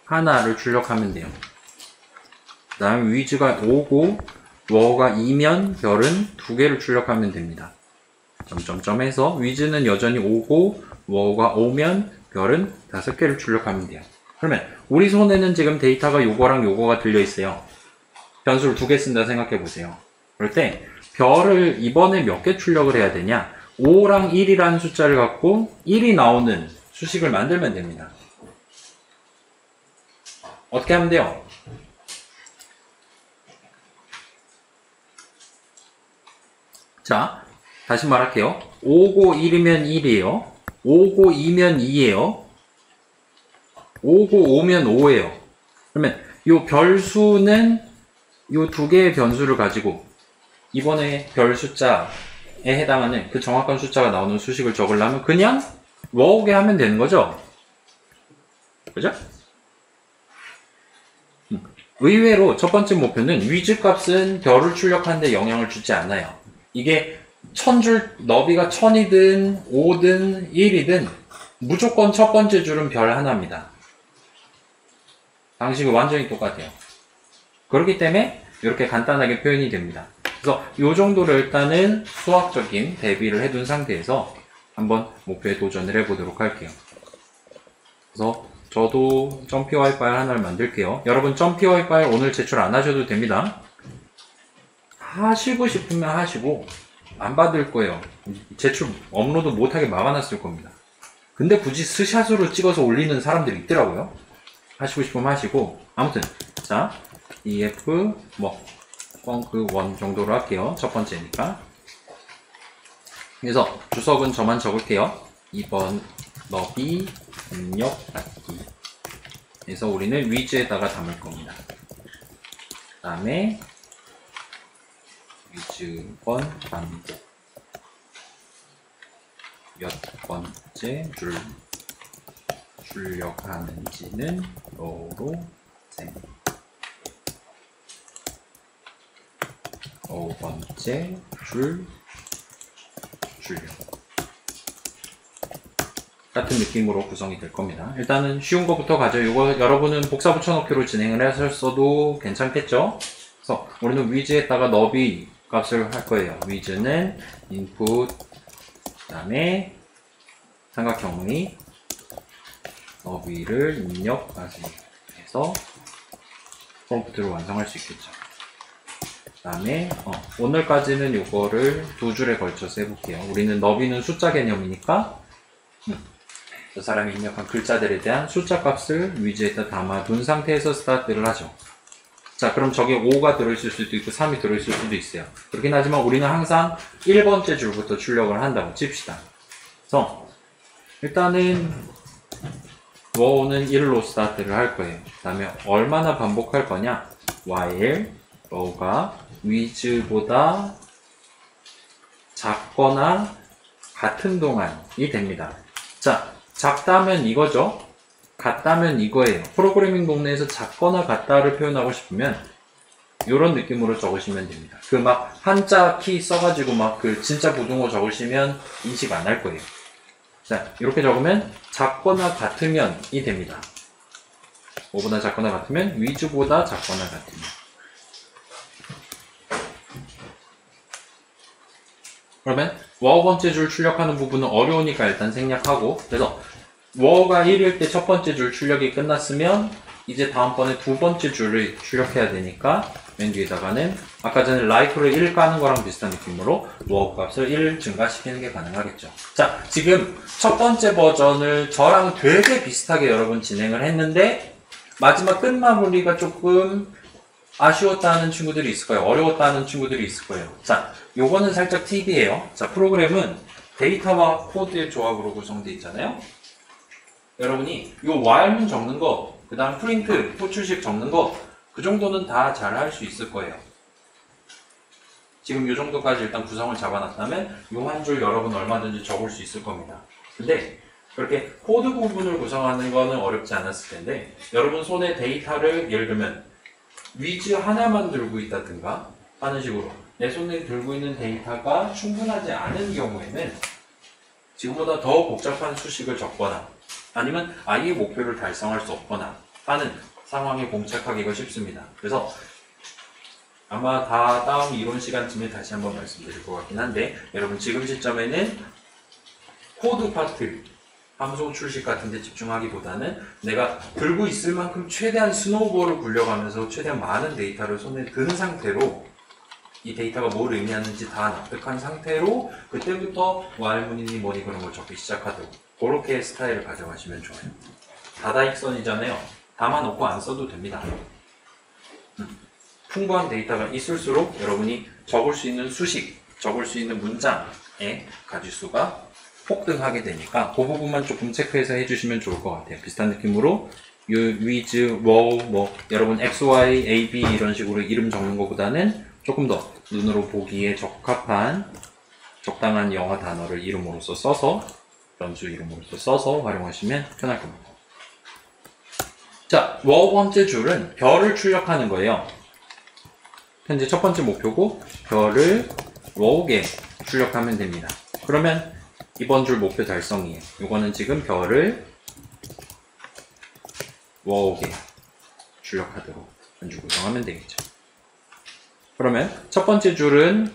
하나를 출력하면 돼요. 그 다음에 width가 5고 row가 2면 별은 2개를 출력하면 됩니다. 점점점 해서 width는 여전히 5고 row가 5면 별은 5개를 출력하면 돼요. 그러면 우리 손에는 지금 데이터가 요거랑 요거가 들려 있어요. 변수를 2개 쓴다 생각해 보세요. 그럴 때 별을 이번에 몇 개 출력을 해야 되냐? 5랑 1이라는 숫자를 갖고 1이 나오는 수식을 만들면 됩니다. 어떻게 하면 돼요? 자, 다시 말할게요. 5고 1이면 1이에요. 5고 2면 2예요. 5고 5면 5예요. 그러면 이 별수는 이 2개의 변수를 가지고 이번에 별 숫자에 해당하는 그 정확한 숫자가 나오는 수식을 적으려면 그냥 row게 하면 되는 거죠. 그죠? 의외로 첫 번째 목표는 width 값은 별을 출력하는데 영향을 주지 않아요. 이게 1000줄, 너비가 1000이든 5든 1이든 무조건 첫 번째 줄은 별 하나입니다. 방식은 완전히 똑같아요. 그렇기 때문에 이렇게 간단하게 표현이 됩니다. 그래서 이 정도를 일단은 수학적인 대비를 해둔 상태에서 한번 목표에 도전을 해보도록 할게요. 그래서 저도 점PY 파일 하나를 만들게요. 여러분 점PY 파일 오늘 제출 안 하셔도 됩니다. 하시고 싶으면 하시고 안 받을 거예요. 제출 업로드 못하게 막아놨을 겁니다. 근데 굳이 스샷으로 찍어서 올리는 사람들이 있더라고요. 하시고 싶으면 하시고 아무튼 자 EF 펑크 1 정도로 할게요. 첫 번째니까. 그래서 주석은 저만 적을게요. 2번 너비 입력받기. 그래서 우리는 위즈에다가 담을 겁니다. 그 다음에 위즈번 반복 몇 번째 줄 출력하는지는 로로 셈. 5번째 줄 출력 같은 느낌으로 구성이 될 겁니다. 일단은 쉬운 것부터 가죠. 이거 여러분은 복사 붙여넣기로 진행을 하셨어도 괜찮겠죠? 그래서 우리는 위즈에다가 너비 값을 할 거예요. 위즈는 input 그 다음에 삼각형의 너비를 입력하기 해서 프롬프트를 완성할 수 있겠죠. 그 다음에 오늘까지는 이거를 두 줄에 걸쳐서 해볼게요. 우리는 너비는 숫자 개념이니까 저 사람이 입력한 글자들에 대한 숫자 값을 위즈에다 담아둔 상태에서 스타트를 하죠. 자, 그럼 저게 5가 들어있을 수도 있고 3이 들어있을 수도 있어요. 그렇긴 하지만 우리는 항상 1번째 줄부터 출력을 한다고 칩시다. 그래서 일단은 row는 1로 스타트를 할 거예요. 그 다음에 얼마나 반복할 거냐? while row가 with보다 작거나 같은 동안이 됩니다. 자, 작다면 이거죠. 같다면 이거예요. 프로그래밍 동네에서 작거나 같다를 표현하고 싶으면 이런 느낌으로 적으시면 됩니다. 그 막 한자 키 써가지고 막 그 진짜 고등어 적으시면 인식 안 할 거예요. 자, 이렇게 적으면 작거나 같으면이 됩니다. 5보다 작거나 같으면 위즈보다 작거나 같으면. 그러면 워 번째 줄 출력하는 부분은 어려우니까 일단 생략하고, 그래서 워가 1일 때 첫 번째 줄 출력이 끝났으면 이제 다음번에 두 번째 줄을 출력해야 되니까 맨 뒤에다가는 아까 전에 라이트로 1 까는 거랑 비슷한 느낌으로 워 값을 1 증가시키는 게 가능하겠죠. 자, 지금 첫 번째 버전을 저랑 되게 비슷하게 여러분 진행을 했는데 마지막 끝마무리가 조금 아쉬웠다는 친구들이 있을 거예요. 어려웠다는 친구들이 있을 거예요. 자, 요거는 살짝 팁이에요. 자, 프로그램은 데이터와 코드의 조합으로 구성되어 있잖아요. 여러분이 요 while문 적는 거, 그 다음 프린트, 호출식 적는 거, 그 정도는 다 잘 할 수 있을 거예요. 지금 요 정도까지 일단 구성을 잡아놨다면 요 한 줄 여러분 얼마든지 적을 수 있을 겁니다. 근데 그렇게 코드 부분을 구성하는 거는 어렵지 않았을 텐데 여러분 손에 데이터를 예를 들면 위즈 하나만 들고 있다든가 하는 식으로 내 손에 들고 있는 데이터가 충분하지 않은 경우에는 지금보다 더 복잡한 수식을 적거나 아니면 아예 목표를 달성할 수 없거나 하는 상황에 봉착하기가 쉽습니다. 그래서 아마 다 다음 이론 시간쯤에 다시 한번 말씀드릴 것 같긴 한데 여러분 지금 시점에는 코드 파트, 함수 출식 같은 데 집중하기보다는 내가 들고 있을 만큼 최대한 스노우볼을 굴려가면서 최대한 많은 데이터를 손에 든 상태로 이 데이터가 뭘 의미하는지 다 납득한 상태로 그때부터 while문이니 뭐니 그런 걸 적기 시작하도록 그렇게 스타일을 가져가시면 좋아요. 다다익선이잖아요. 담아놓고 안 써도 됩니다. 풍부한 데이터가 있을수록 여러분이 적을 수 있는 수식, 적을 수 있는 문장의 가지수가 폭등하게 되니까 그 부분만 조금 체크해서 해주시면 좋을 것 같아요. 비슷한 느낌으로 with, wow, 뭐 여러분 x, y, a, b 이런 식으로 이름 적는 것보다는 조금 더 눈으로 보기에 적합한 적당한 영어 단어를 이름으로써 써서 변수 이름으로써 써서 활용하시면 편할 겁니다. 자, wow 번째 줄은 별을 출력하는 거예요. 현재 첫 번째 목표고 별을 wow게 출력하면 됩니다. 그러면 이번 줄 목표 달성이에요. 이거는 지금 별을 wow게 출력하도록 한 줄 구성하면 되겠죠. 그러면 첫 번째 줄은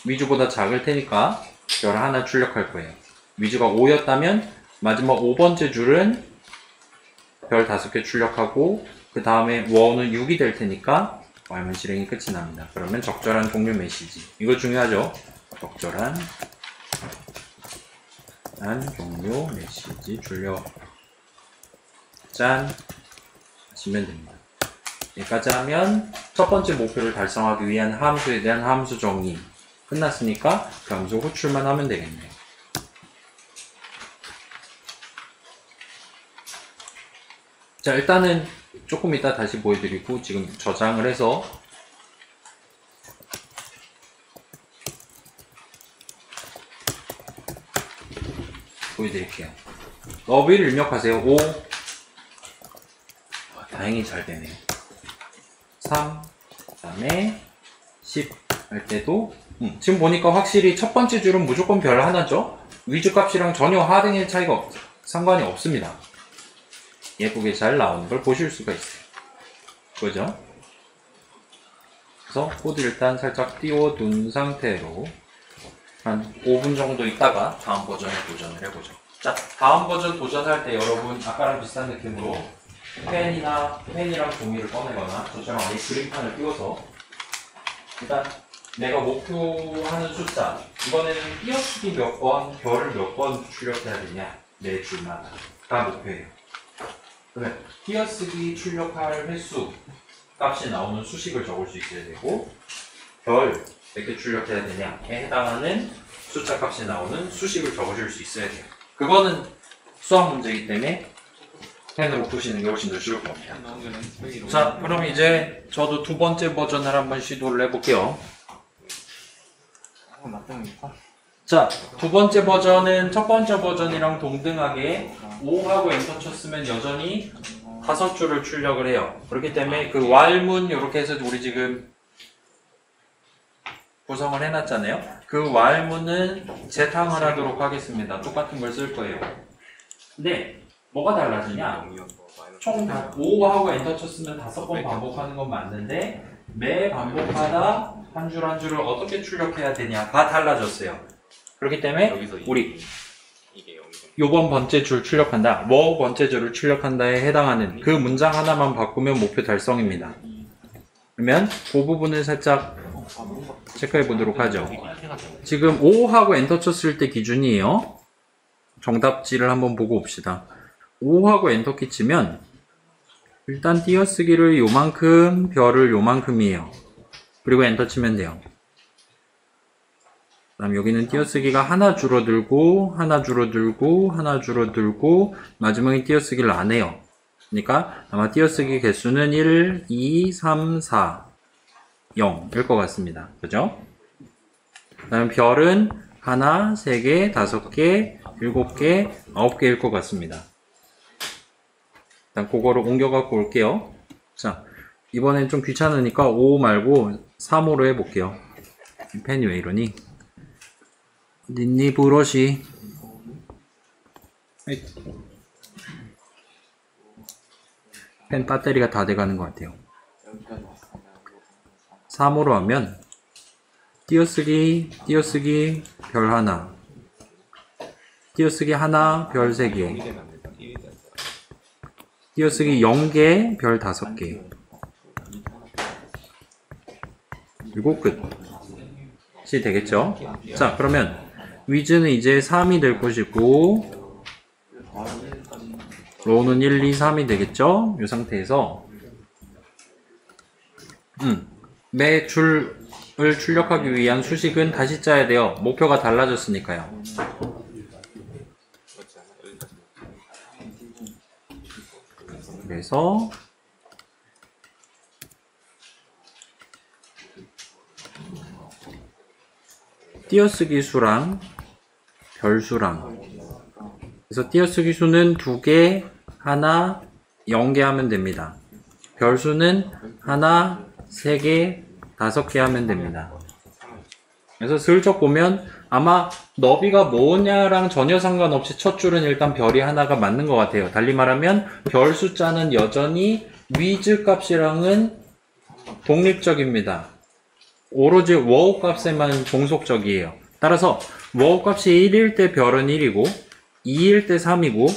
위즈보다 작을 테니까 별 하나 출력할 거예요. 위즈가 5였다면 마지막 5번째 줄은 별 5개 출력하고 그 다음에 wow는 6이 될 테니까 while문 실행이 끝이 납니다. 그러면 적절한 종료 메시지, 이거 중요하죠. 적절한 종료 메시지 출력 짠 하시면 됩니다. 여기까지 하면 첫 번째 목표를 달성하기 위한 함수에 대한 함수 정의 끝났으니까 그 함수 호출만 하면 되겠네요. 자, 일단은 조금 이따 다시 보여드리고 지금 저장을 해서 보여드릴게요. 너비를 입력하세요. 5 다행히 잘 되네요. 3 그 다음에 10 할 때도 지금 보니까 확실히 첫 번째 줄은 무조건 별 하나죠. 위주 값이랑 전혀 하등의 차이가 상관이 없습니다. 예쁘게 잘 나오는 걸 보실 수가 있어요. 그죠? 그래서 코드 일단 살짝 띄워둔 상태로 한 5분 정도 있다가 다음 버전에 도전을 해보죠. 자, 다음 버전 도전할 때 여러분 아까랑 비슷한 느낌으로 펜이랑 종이를 꺼내거나 저처럼 아예 그림판을 띄워서 일단 내가 목표하는 숫자, 이번에는 띄어쓰기 몇 번, 별을 몇 번 출력해야 되냐, 매 줄마다 다 목표예요. 그러면 띄어쓰기 출력할 횟수 값이 나오는 수식을 적을 수 있어야 되고, 별 몇 개 출력해야 되냐에 해당하는 숫자 값이 나오는 수식을 적으실 수 있어야 돼요. 그거는 수학 문제이기 때문에 펜으로 푸시는 게 훨씬 더 쉬울 겁니다. 자, 그럼 이제 저도 두 번째 버전을 한번 시도를 해볼게요. 자, 두 번째 버전은 첫 번째 버전이랑 동등하게 5하고 엔터 쳤으면 여전히 5줄을 출력을 해요. 그렇기 때문에 그 왈문 이렇게 해서 우리 지금 구성을 해놨잖아요. 그 왈문은 재탕을 하도록 하겠습니다. 똑같은 걸 쓸 거예요. 근데 뭐가 달라지냐? 총 5하고 엔터 쳤으면 5번 반복하는 건 맞는데 매 반복하다 한 줄 한 줄을 어떻게 출력해야 되냐가 달라졌어요. 그렇기 때문에 우리 요번 번째 줄 출력한다, 뭐 번째 줄을 출력한다에 해당하는 그 문장 하나만 바꾸면 목표 달성입니다. 그러면 그 부분을 살짝 체크해 보도록 하죠. 지금 5하고 엔터 쳤을 때 기준이에요. 정답지를 한번 보고 옵시다. 5하고 엔터 키 치면 일단 띄어쓰기를 요만큼, 별을 요만큼이에요. 그리고 엔터 치면 돼요. 그 다음 여기는 띄어쓰기가 하나 줄어들고 하나 줄어들고 하나 줄어들고 마지막에 띄어쓰기를 안 해요. 그러니까 아마 띄어쓰기 개수는 1, 2, 3, 4, 0일 것 같습니다. 그죠? 그 다음 별은 하나, 3개, 5개, 7개, 9개일 것 같습니다. 일단 그거를 옮겨갖고 올게요. 자, 이번엔 좀 귀찮으니까 5 말고 3호로 해볼게요. 펜이 왜 이러니? 닌니 브러쉬. 펜 배터리가 다 돼가는 것 같아요. 3호로 하면 띄어쓰기, 띄어쓰기, 별 하나, 띄어쓰기 하나, 별 3개, 띄어쓰기 0개, 별 5개, 그리고 끝이 되겠죠? 자, 그러면 위즈는 이제 3이 될 것이고 로우는 1, 2, 3이 되겠죠? 이 상태에서 매 줄을 출력하기 위한 수식은 다시 짜야 돼요. 목표가 달라졌으니까요. 그래서 띄어쓰기 수랑 별수랑, 그래서 띄어쓰기 수는 2개, 하나, 0개 하면 됩니다. 별수는 하나, 3개, 5개 하면 됩니다. 그래서 슬쩍 보면 아마 너비가 뭐냐랑 전혀 상관없이 첫 줄은 일단 별이 하나가 맞는 것 같아요. 달리 말하면 별 숫자는 여전히 위즈 값이랑은 독립적입니다. 오로지 워우 값에만 종속적이에요. 따라서 워우 값이 1일 때 별은 1이고 2일 때 3이고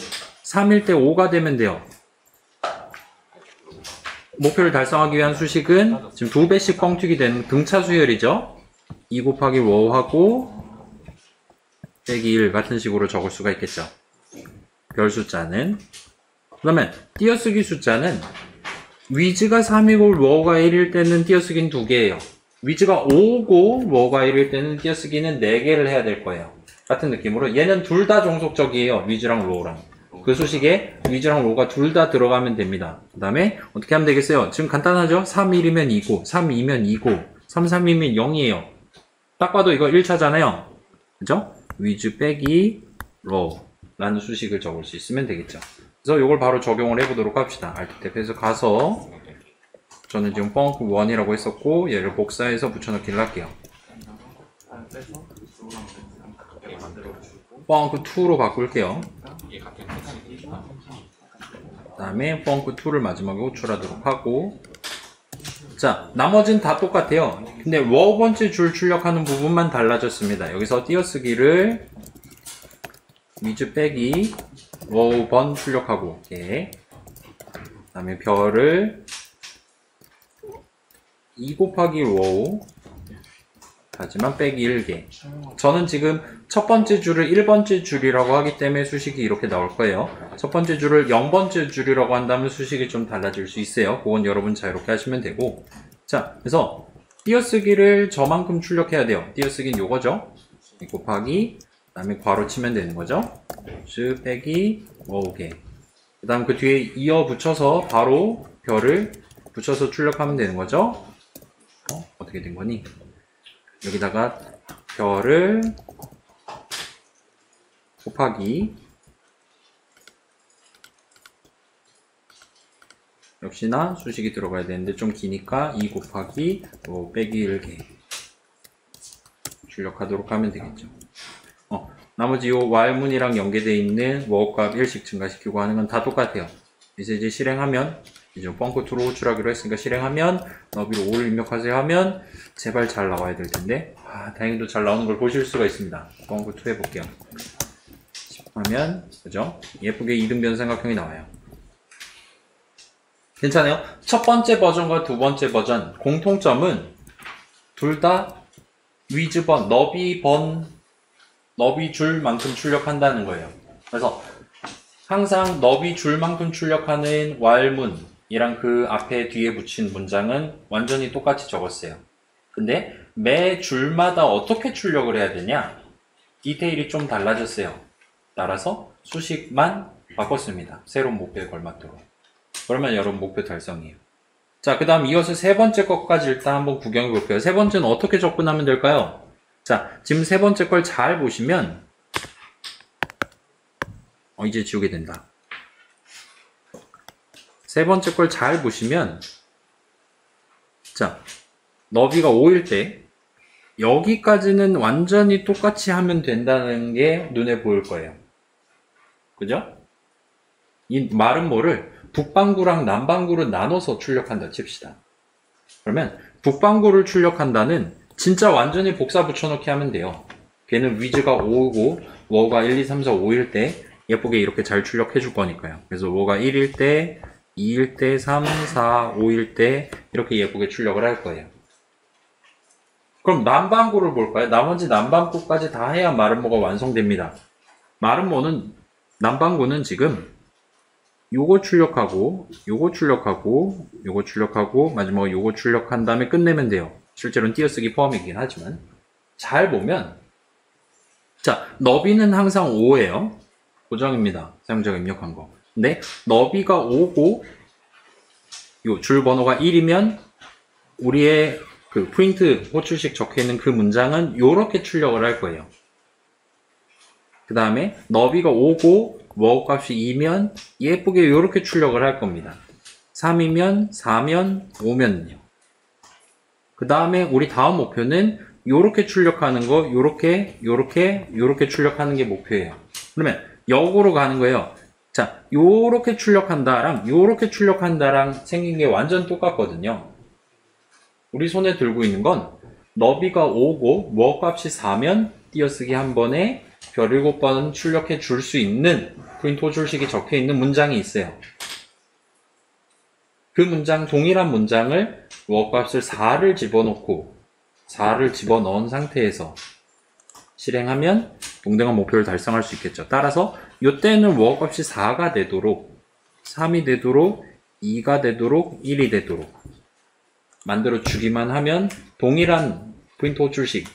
3일 때 5가 되면 돼요. 목표를 달성하기 위한 수식은 지금 2배씩 뻥튀기 된 등차 수열이죠. 2 곱하기 워우하고 빼기 1 같은 식으로 적을 수가 있겠죠. 별 숫자는. 그러면 띄어쓰기 숫자는 위즈가 3이고 워우가 1일 때는 띄어쓰기는 2개예요. 위즈가 5고 워우가 1일 때는 띄어쓰기는 4개를 해야 될 거예요. 같은 느낌으로 얘는 둘 다 종속적이에요. 위즈랑 워우랑. 그 수식에 위즈랑 로가 둘 다 들어가면 됩니다. 그 다음에 어떻게 하면 되겠어요? 지금 간단하죠? 3, 1이면 2고, 3, 2면 2고, 3, 3이면 0이에요. 딱 봐도 이거 1차잖아요. 그죠? 위즈 빼기 로 라는 수식을 적을 수 있으면 되겠죠. 그래서 이걸 바로 적용을 해보도록 합시다. Alt 탭에서 가서 저는 지금 펑크1이라고 했었고 얘를 복사해서 붙여넣기를 할게요. 펑크2로 바꿀게요. 그 다음에 펑크2를 마지막에 호출하도록 하고, 자, 나머지는 다 똑같아요. 근데 워 번째 줄 출력하는 부분만 달라졌습니다. 여기서 띄어쓰기를 위즈 빼기 워 번 출력하고, 이렇게. 그 다음에 별을 2 곱하기 워우 하지만 빼기 1개. 저는 지금 첫 번째 줄을 1번째 줄이라고 하기 때문에 수식이 이렇게 나올 거예요. 첫 번째 줄을 0번째 줄이라고 한다면 수식이 좀 달라질 수 있어요. 그건 여러분 자유롭게 하시면 되고. 자, 그래서 띄어쓰기를 저만큼 출력해야 돼요. 띄어쓰기는 요거죠. 2 곱하기, 그 다음에 괄호 치면 되는 거죠. 즈 빼기 워우개. 그 다음 그 뒤에 이어 붙여서 바로 별을 붙여서 출력하면 되는 거죠. 어떻게 된 거니? 여기다가 별을 곱하기, 역시나 수식이 들어가야 되는데 좀 기니까 2 곱하기 빼기 1개 출력하도록 하면 되겠죠. 나머지 요 while문이랑 연계되어 있는 워값 1씩 증가시키고 하는 건 다 똑같아요. 이제 실행하면, 이제 펑크2로 호출하기로 했으니까 실행하면 너비로 5를 입력하세요 하면 제발 잘 나와야 될 텐데, 다행히도 잘 나오는 걸 보실 수가 있습니다. 펑크2 해볼게요. 하면 그죠? 예쁘게 이등변 삼각형이 나와요. 괜찮아요? 첫 번째 버전과 두 번째 버전 공통점은 둘 다 위즈 번, 너비 줄만큼 출력한다는 거예요. 그래서 항상 너비 줄만큼 출력하는 while문이랑 그 앞에 뒤에 붙인 문장은 완전히 똑같이 적었어요. 근데 매 줄마다 어떻게 출력을 해야 되냐? 디테일이 좀 달라졌어요. 따라서 수식만 바꿨습니다. 새로운 목표에 걸맞도록. 그러면 여러분 목표 달성이에요. 자, 그 다음 이어서 세 번째 것까지 일단 한번 구경해 볼게요. 세 번째는 어떻게 접근하면 될까요? 자, 지금 세 번째 걸 잘 보시면, 이제 지우게 된다. 세 번째 걸 잘 보시면, 자, 너비가 5일 때, 여기까지는 완전히 똑같이 하면 된다는 게 눈에 보일 거예요. 그죠? 이 마름모를 북방구랑 남방구로 나눠서 출력한다 칩시다. 그러면 북방구를 출력한다는 진짜 완전히 복사 붙여넣기 하면 돼요. 걔는 위즈가 5고 워가 1, 2, 3, 4, 5일 때 예쁘게 이렇게 잘 출력해 줄 거니까요. 그래서 워가 1일 때, 2일 때, 3, 4, 5일 때 이렇게 예쁘게 출력을 할 거예요. 그럼 남방구를 볼까요? 나머지 남방구까지 다 해야 마름모가 완성됩니다. 남방구는 지금 요거 출력하고, 요거 출력하고, 요거 출력하고, 마지막으로 요거 출력한 다음에 끝내면 돼요. 실제로는 띄어쓰기 포함이긴 하지만. 잘 보면, 자, 너비는 항상 5예요. 고정입니다. 사용자가 입력한 거. 근데 너비가 5고, 요 줄 번호가 1이면, 우리의 그 프린트 호출식 적혀 있는 그 문장은 요렇게 출력을 할 거예요. 그 다음에 너비가 5고, 워 값이 2면 예쁘게 이렇게 출력을 할 겁니다. 3이면, 4면, 5면요. 그 다음에 우리 다음 목표는 이렇게 출력하는 거, 요렇게 출력하는 게 목표예요. 그러면 역으로 가는 거예요. 자, 요렇게 출력한다랑 요렇게 출력한다랑 생긴 게 완전 똑같거든요. 우리 손에 들고 있는 건 너비가 5고 워 값이 4면 띄어쓰기 한 번에 별 7번 출력해 줄 수 있는 프린트 호출식이 적혀 있는 문장이 있어요. 그 문장, 동일한 문장을 워 값을 4를 집어넣은 상태에서 실행하면 동등한 목표를 달성할 수 있겠죠. 따라서 이때는 워 값이 4가 되도록, 3이 되도록, 2가 되도록, 1이 되도록 만들어 주기만 하면 동일한 프린트 호출식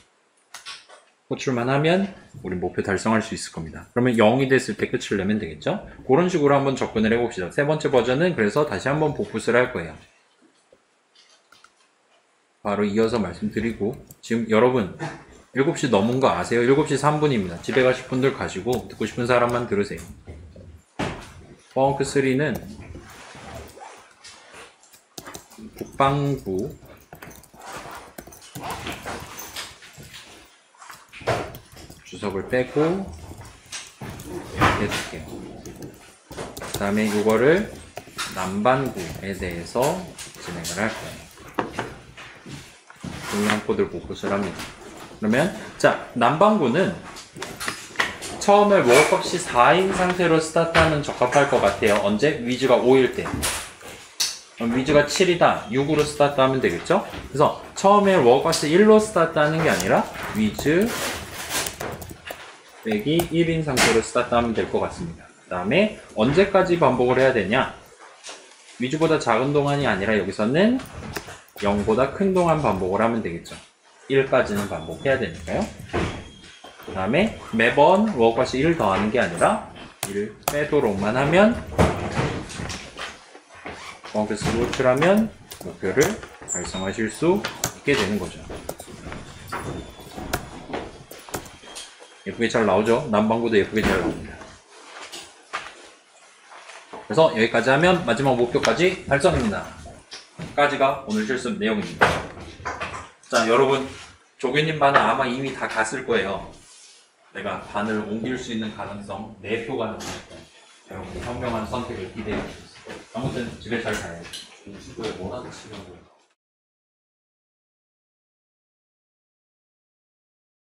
호출만 하면 우리 목표 달성할 수 있을 겁니다. 그러면 0이 됐을 때 끝을 내면 되겠죠? 그런 식으로 한번 접근을 해봅시다. 세 번째 버전은 그래서 다시 한번 복붙을 할 거예요. 바로 이어서 말씀드리고, 지금 여러분 7시 넘은 거 아세요? 7시 3분입니다. 집에 가실 분들 가시고 듣고 싶은 사람만 들으세요. 펑크 3는 북방부 주석을 빼고 이렇게 해줄게요. 그 다음에 이거를 남반구에 대해서 진행을 할 거예요. 동일한 코드를 복붙을 합니다. 그러면 자, 남반구는 처음에 워크값이 4인 상태로 스타트하는 적합할 것 같아요. 언제? 위즈가 5일 때. 그럼 위즈가 7이다. 6으로 스타트하면 되겠죠? 그래서 처음에 워크값이 1로 스타트하는 게 아니라 위즈 빼기 1인 상태로 스타트하면 될 것 같습니다. 그 다음에 언제까지 반복을 해야 되냐? 위즈보다 작은 동안이 아니라 여기서는 0보다 큰 동안 반복을 하면 되겠죠. 1까지는 반복해야 되니까요. 그 다음에 매번 워크값이 1 더하는 게 아니라 1 빼도록만 하면 펑크스를 호출하면 목표를 달성하실 수 있게 되는 거죠. 예쁘게 잘 나오죠? 남반구도 예쁘게 잘 나옵니다. 그래서 여기까지 하면 마지막 목표까지 달성입니다. 까지가 오늘 실습 내용입니다. 자, 여러분 조교님 반은 아마 이미 다 갔을 거예요. 내가 반을 옮길 수 있는 가능성 4표가 남았어요. 여러분 현명한 선택을 기대해 주세요. 아무튼 집에 잘 가요. 공식에 원하는 치료를